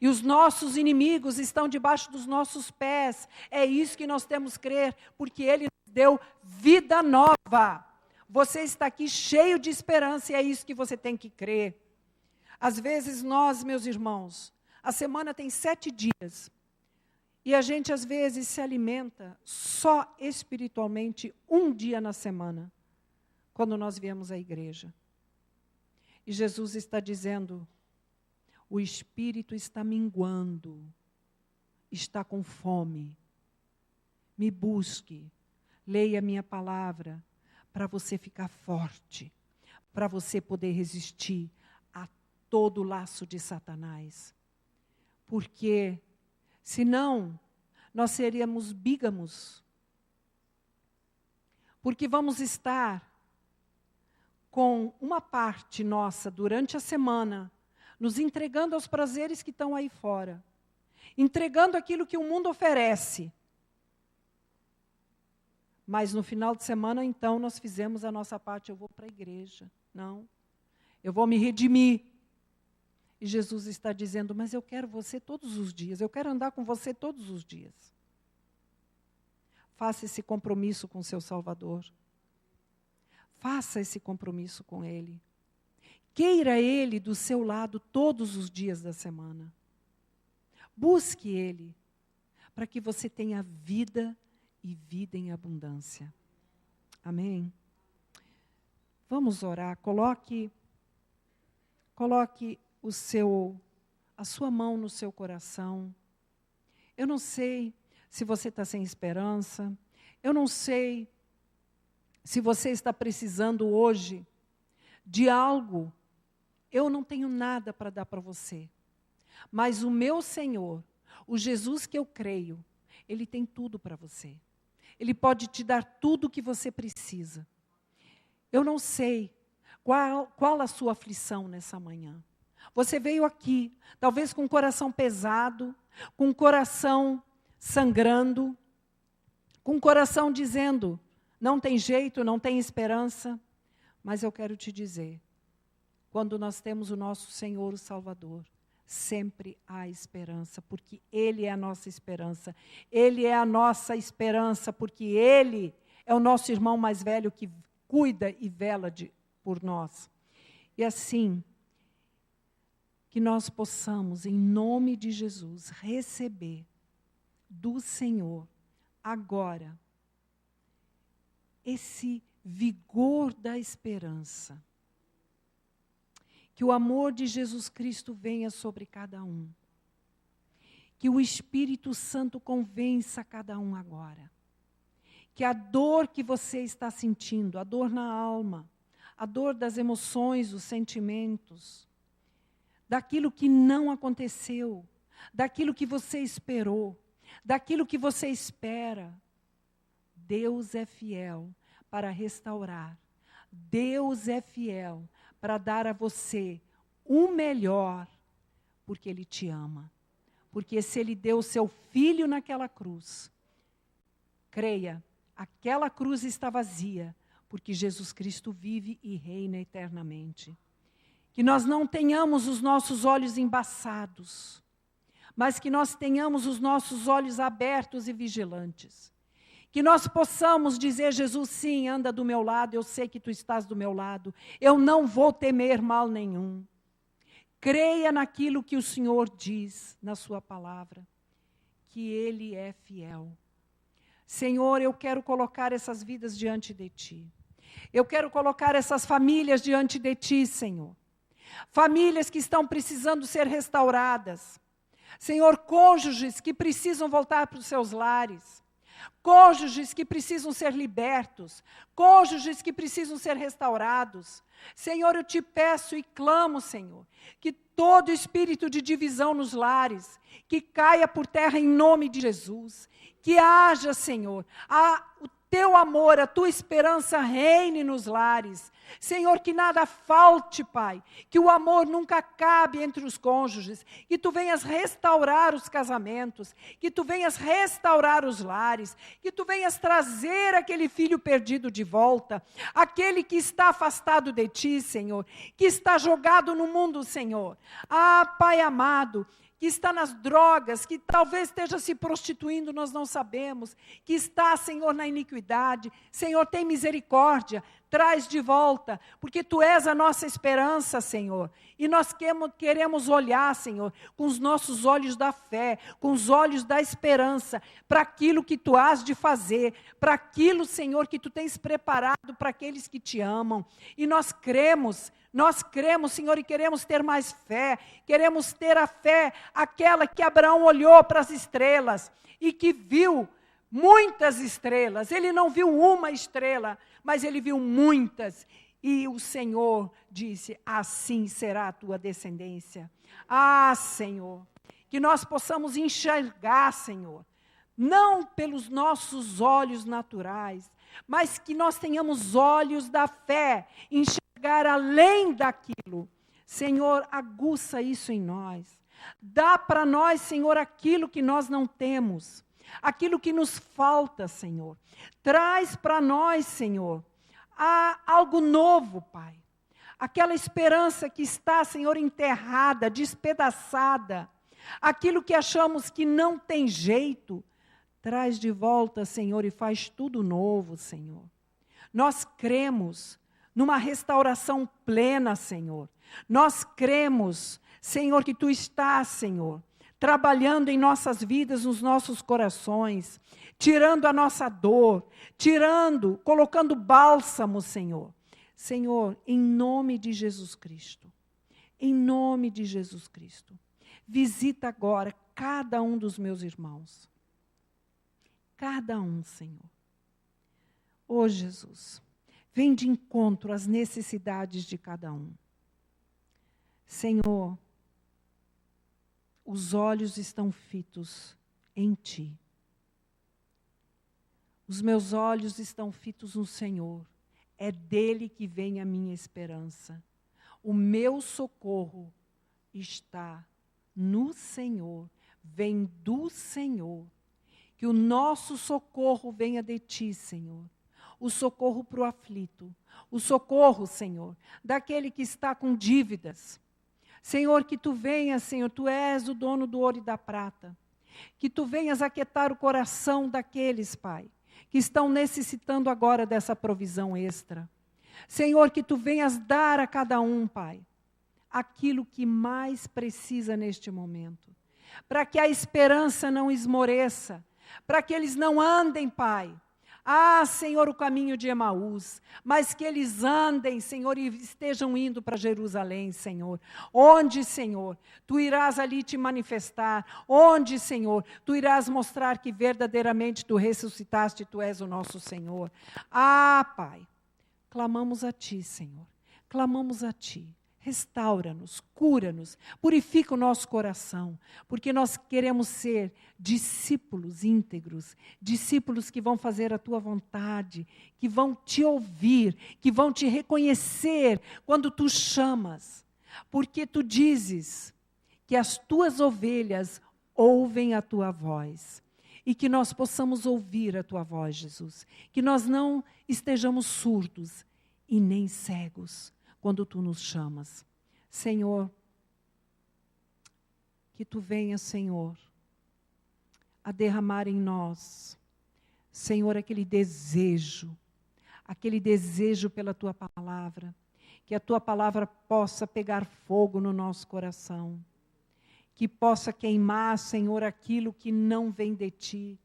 E os nossos inimigos estão debaixo dos nossos pés. É isso que nós temos que crer, porque Ele nos deu vida nova. Você está aqui cheio de esperança e é isso que você tem que crer. Às vezes nós, meus irmãos, a semana tem 7 dias. E a gente, às vezes, se alimenta só espiritualmente um dia na semana, quando nós viemos à igreja. E Jesus está dizendo, o espírito está minguando, está com fome. Me busque, leia a minha palavra, para você ficar forte, para você poder resistir a todo o laço de Satanás. Porque, senão, nós seríamos bígamos. Porque vamos estar com uma parte nossa durante a semana, nos entregando aos prazeres que estão aí fora, entregando aquilo que o mundo oferece. Mas no final de semana, então, nós fizemos a nossa parte, eu vou para a igreja. Não, eu vou me redimir. E Jesus está dizendo, mas eu quero você todos os dias, eu quero andar com você todos os dias. Faça esse compromisso com seu Salvador. Faça esse compromisso com Ele. Queira Ele do seu lado todos os dias da semana. Busque Ele, para que você tenha vida e vida em abundância. Amém? Vamos orar. Coloque a sua mão no seu coração. Eu não sei se você está sem esperança. Eu não sei se você está precisando hoje de algo. Eu não tenho nada para dar para você. Mas o meu Senhor, o Jesus que eu creio, Ele tem tudo para você. Ele pode te dar tudo o que você precisa. Eu não sei qual a sua aflição nessa manhã. Você veio aqui, talvez com o coração pesado, com o coração sangrando, com o coração dizendo, não tem jeito, não tem esperança. Mas eu quero te dizer, quando nós temos o nosso Senhor, o Salvador, sempre há esperança, porque Ele é a nossa esperança. Ele é a nossa esperança, porque Ele é o nosso irmão mais velho que cuida e vela por nós. E assim, que nós possamos, em nome de Jesus, receber do Senhor, agora, esse vigor da esperança. Que o amor de Jesus Cristo venha sobre cada um. Que o Espírito Santo convença cada um agora. Que a dor que você está sentindo, a dor na alma, a dor das emoções, dos sentimentos, daquilo que não aconteceu, daquilo que você esperou, daquilo que você espera, Deus é fiel para restaurar. Deus é fiel para dar a você o melhor, porque Ele te ama. Porque se Ele deu o seu Filho naquela cruz, creia, aquela cruz está vazia, porque Jesus Cristo vive e reina eternamente. Que nós não tenhamos os nossos olhos embaçados, mas que nós tenhamos os nossos olhos abertos e vigilantes. Que nós possamos dizer, Jesus, sim, anda do meu lado, eu sei que tu estás do meu lado, eu não vou temer mal nenhum. Creia naquilo que o Senhor diz na sua palavra, que Ele é fiel. Senhor, eu quero colocar essas vidas diante de Ti. Eu quero colocar essas famílias diante de Ti, Senhor. Famílias que estão precisando ser restauradas. Senhor, cônjuges que precisam voltar para os seus lares. Cônjuges que precisam ser libertos, cônjuges que precisam ser restaurados. Senhor, eu te peço e clamo, Senhor, que todo espírito de divisão nos lares, que caia por terra em nome de Jesus, que haja, Senhor, o teu amor, a tua esperança reine nos lares. Senhor, que nada falte, Pai, que o amor nunca acabe entre os cônjuges, que Tu venhas restaurar os casamentos, que Tu venhas restaurar os lares, que Tu venhas trazer aquele filho perdido de volta, aquele que está afastado de Ti, Senhor, que está jogado no mundo, Senhor. Ah, Pai amado, que está nas drogas, que talvez esteja se prostituindo, nós não sabemos, que está, Senhor, na iniquidade. Senhor, tem misericórdia, traz de volta, porque Tu és a nossa esperança, Senhor. E nós queremos olhar, Senhor, com os nossos olhos da fé, com os olhos da esperança, para aquilo que Tu has de fazer, para aquilo, Senhor, que Tu tens preparado para aqueles que Te amam. E nós cremos, Senhor, e queremos ter mais fé, queremos ter a fé, aquela que Abraão olhou para as estrelas e que viu muitas estrelas. Ele não viu uma estrela, mas ele viu muitas. E o Senhor disse: assim será a tua descendência. Ah, Senhor, que nós possamos enxergar, Senhor, não pelos nossos olhos naturais, mas que nós tenhamos olhos da fé, enxergar além daquilo. Senhor, aguça isso em nós. Dá para nós, Senhor, aquilo que nós não temos, aquilo que nos falta, Senhor. Traz para nós, Senhor, algo novo, Pai. Aquela esperança que está, Senhor, enterrada, despedaçada. Aquilo que achamos que não tem jeito. Traz de volta, Senhor, e faz tudo novo, Senhor. Nós cremos numa restauração plena, Senhor. Nós cremos, Senhor, que Tu estás, Senhor, trabalhando em nossas vidas, nos nossos corações, tirando a nossa dor, colocando bálsamo, Senhor. Senhor, em nome de Jesus Cristo, visita agora cada um dos meus irmãos. Cada um, Senhor. Ô Jesus, vem de encontro às necessidades de cada um. Senhor, os olhos estão fitos em Ti. Os meus olhos estão fitos no Senhor. É dele que vem a minha esperança. O meu socorro está no Senhor, vem do Senhor. Que o nosso socorro venha de Ti, Senhor. O socorro para o aflito. O socorro, Senhor, daquele que está com dívidas. Senhor, que Tu venhas, Senhor, Tu és o dono do ouro e da prata. Que Tu venhas aquietar o coração daqueles, Pai, que estão necessitando agora dessa provisão extra. Senhor, que Tu venhas dar a cada um, Pai, aquilo que mais precisa neste momento. Para que a esperança não esmoreça, para que eles não andem, Pai, Senhor, o caminho de Emaús, mas que eles andem, Senhor, e estejam indo para Jerusalém, Senhor. Onde, Senhor, Tu irás ali te manifestar. Onde, Senhor, Tu irás mostrar que verdadeiramente Tu ressuscitaste, Tu és o nosso Senhor. Pai, clamamos a Ti, Senhor. Clamamos a Ti. Restaura-nos, cura-nos, purifica o nosso coração, porque nós queremos ser discípulos íntegros, discípulos que vão fazer a Tua vontade, que vão Te ouvir, que vão Te reconhecer quando Tu chamas, porque Tu dizes que as Tuas ovelhas ouvem a Tua voz, e que nós possamos ouvir a Tua voz, Jesus, que nós não estejamos surdos e nem cegos, quando Tu nos chamas. Senhor, que Tu venhas, Senhor, a derramar em nós, Senhor, aquele desejo pela Tua palavra, que a Tua palavra possa pegar fogo no nosso coração, que possa queimar, Senhor, aquilo que não vem de Ti,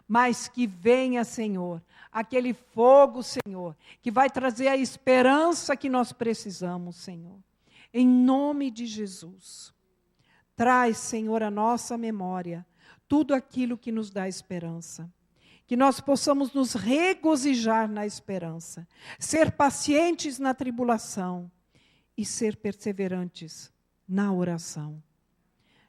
mas que venha, Senhor, aquele fogo, Senhor, que vai trazer a esperança que nós precisamos, Senhor. Em nome de Jesus, traz, Senhor, a nossa memória, tudo aquilo que nos dá esperança. Que nós possamos nos regozijar na esperança, ser pacientes na tribulação e ser perseverantes na oração.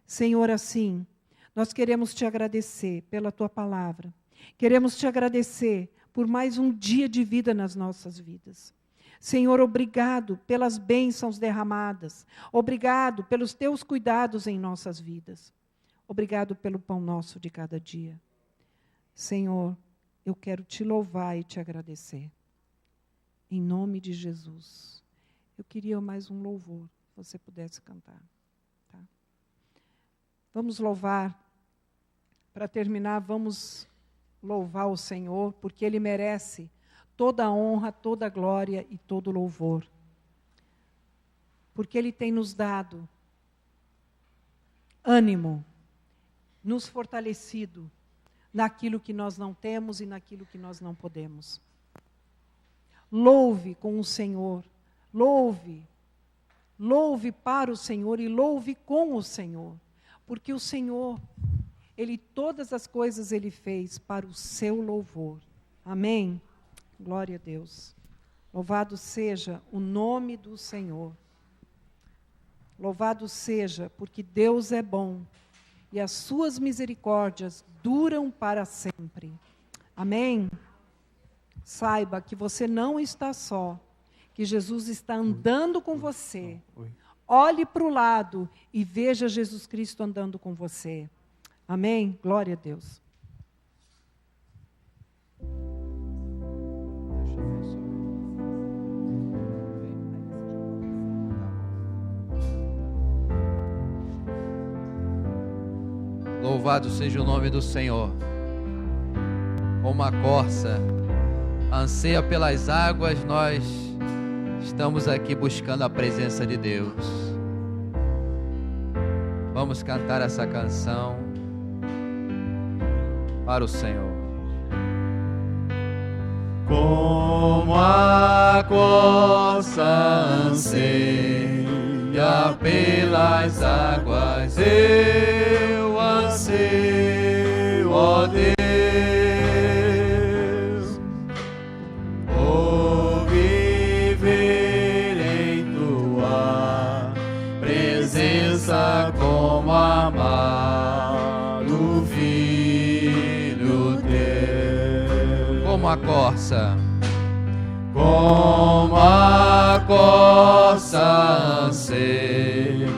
Senhor, assim, nós queremos Te agradecer pela Tua palavra. Queremos Te agradecer por mais um dia de vida nas nossas vidas. Senhor, obrigado pelas bênçãos derramadas. Obrigado pelos Teus cuidados em nossas vidas. Obrigado pelo pão nosso de cada dia. Senhor, eu quero Te louvar e Te agradecer. Em nome de Jesus. Eu queria mais um louvor, se você pudesse cantar. Tá? Vamos louvar. Para terminar, vamos louvar o Senhor, porque Ele merece toda a honra, toda a glória e todo o louvor. Porque Ele tem nos dado ânimo, nos fortalecido naquilo que nós não temos e naquilo que nós não podemos. Louve com o Senhor, louve para o Senhor e louve com o Senhor, porque o Senhor, todas as coisas Ele fez para o seu louvor. Amém? Glória a Deus. Louvado seja o nome do Senhor. Louvado seja, porque Deus é bom e as suas misericórdias duram para sempre. Amém? Saiba que você não está só, que Jesus está andando com você. Olhe para o lado e veja Jesus Cristo andando com você. Amém? Glória a Deus. Louvado seja o nome do Senhor. Como a corça anseia pelas águas, nós estamos aqui buscando a presença de Deus. Vamos cantar essa canção para o Senhor. Como a corça anseia pelas águas, eu anseio, ó Deus, por viver em tua presença como amado filho teu. Como a corça, como a corça anseia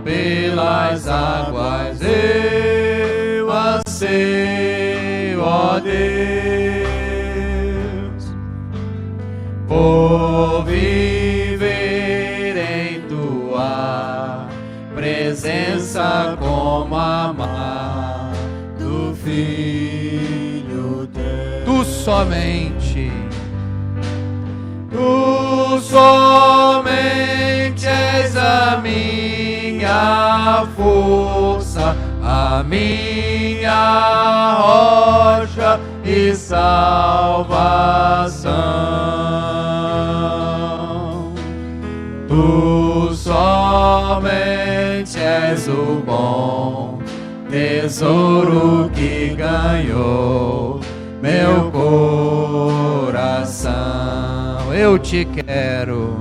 pelas águas, eu anseio, ó Deus, por viver em tua presença como amado filho teu. Tu somente és a minha força, a minha rocha e salvação. Tu somente és o bom tesouro que ganhou meu coração. Eu te quero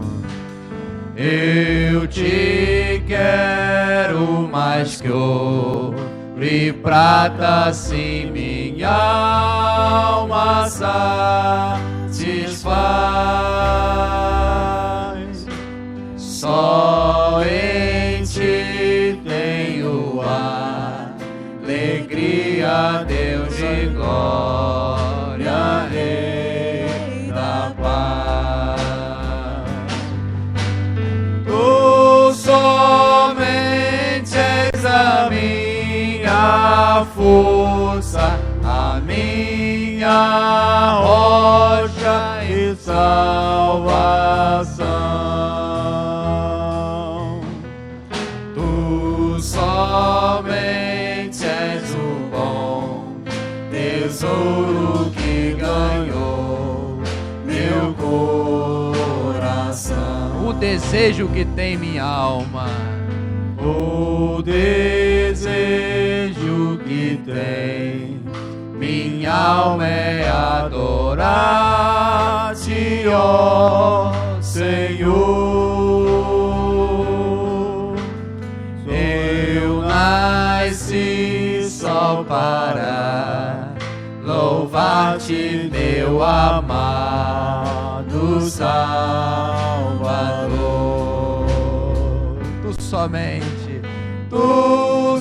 mais que ouro e prata, assim minha alma satisfaz. Só em ti tenho alegria, Deus de glória, Rei da paz. Tu somente és a minha força, a minha rocha e salvação. Tu somente és o bom tesouro que ganhou meu coração. O desejo que tem minha alma, o desejo que tem minha alma é adorar-te, ó Senhor. Eu nasci só para louvar-te, meu amado Salvador. Tu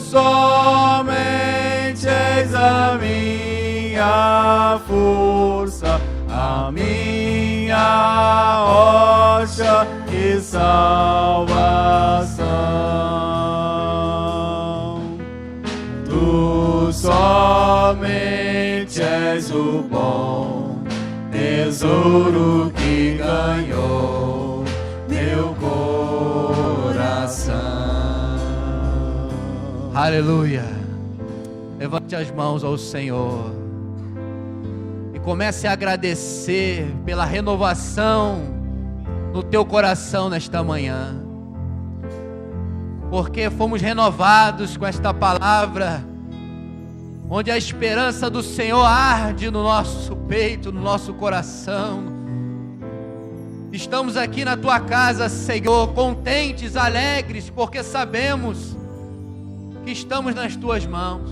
somente és a minha força, a minha rocha e salvação. Tu somente és o bom tesouro que ganhou meu coração. Aleluia. Levante as mãos ao Senhor e comece a agradecer pela renovação no teu coração nesta manhã, porque fomos renovados com esta palavra, onde a esperança do Senhor arde no nosso peito, no nosso coração. Estamos aqui na tua casa, Senhor, contentes, alegres, porque sabemos que estamos nas tuas mãos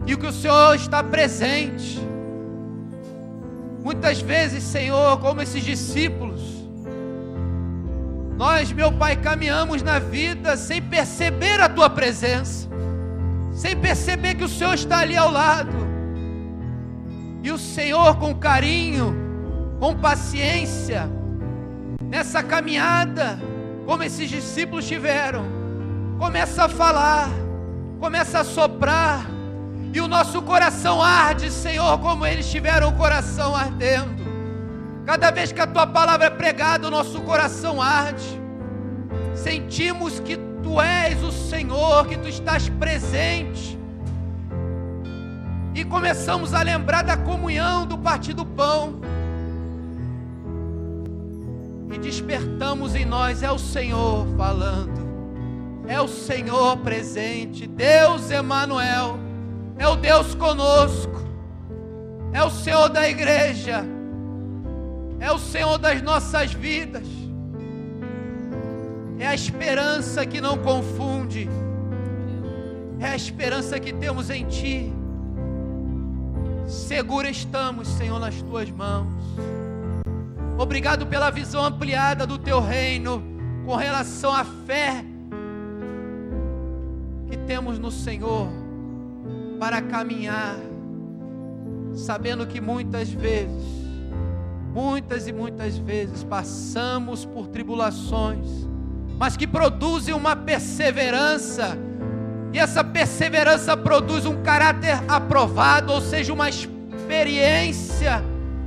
e que o Senhor está presente. Muitas vezes, Senhor, como esses discípulos, nós, meu Pai, caminhamos na vida sem perceber a tua presença, sem perceber que o Senhor está ali ao lado. E o Senhor, com carinho, com paciência, nessa caminhada, como esses discípulos tiveram, começa a falar, começa a soprar, e o nosso coração arde, Senhor, como eles tiveram o coração ardendo. Cada vez que a tua palavra é pregada, o nosso coração arde. Sentimos que tu és o Senhor, que tu estás presente. E começamos a lembrar da comunhão, do partir do pão. E despertamos em nós, é o Senhor falando. É o Senhor presente, Deus Emanuel. É o Deus conosco. É o Senhor da igreja. É o Senhor das nossas vidas. É a esperança que não confunde. É a esperança que temos em Ti. Seguro estamos, Senhor, nas Tuas mãos. Obrigado pela visão ampliada do Teu reino, com relação à fé que temos no Senhor, para caminhar, sabendo que muitas e muitas vezes passamos por tribulações, mas que produzem uma perseverança, e essa perseverança produz um caráter aprovado, ou seja, uma experiência,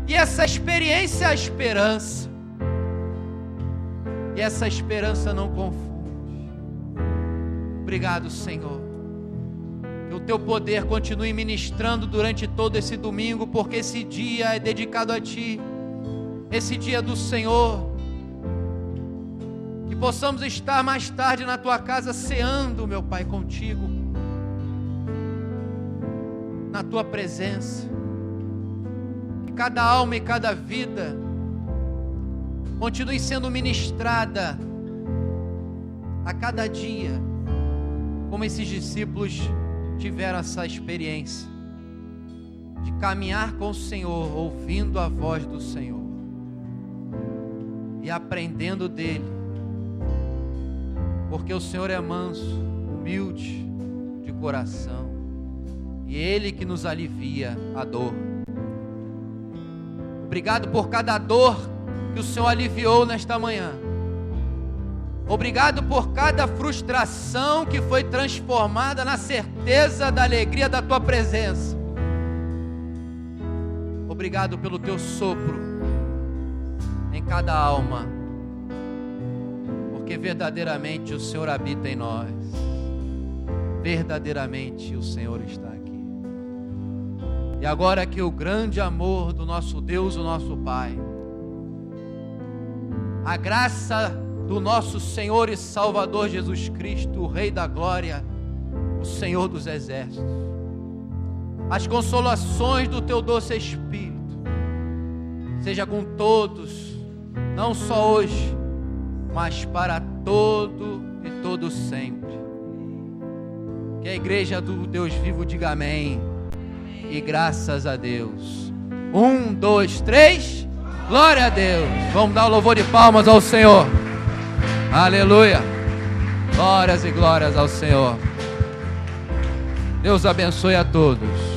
e essa experiência é a esperança, e essa esperança não confunde. Obrigado, Senhor. Que o teu poder continue ministrando durante todo esse domingo, porque esse dia é dedicado a Ti, esse dia do Senhor. Que possamos estar mais tarde na Tua casa ceando, meu Pai, contigo, na Tua presença. Que cada alma e cada vida continue sendo ministrada a cada dia, como esses discípulos tiveram essa experiência de caminhar com o Senhor, ouvindo a voz do Senhor e aprendendo dele, porque o Senhor é manso, humilde de coração, e Ele que nos alivia a dor. Obrigado por cada dor que o Senhor aliviou nesta manhã. Obrigado por cada frustração que foi transformada na certeza da alegria da Tua presença. Obrigado pelo Teu sopro em cada alma, porque verdadeiramente o Senhor habita em nós. Verdadeiramente o Senhor está aqui. E agora que o grande amor do nosso Deus, o nosso Pai, a graça do nosso Senhor e Salvador Jesus Cristo, o Rei da Glória, o Senhor dos Exércitos, as consolações do Teu doce Espírito, seja com todos, não só hoje, mas para todo e todo sempre. Que a igreja do Deus vivo diga amém, e graças a Deus. 1, 2, 3, glória a Deus. Vamos dar um louvor de palmas ao Senhor. Aleluia, glórias e glórias ao Senhor. Deus abençoe a todos.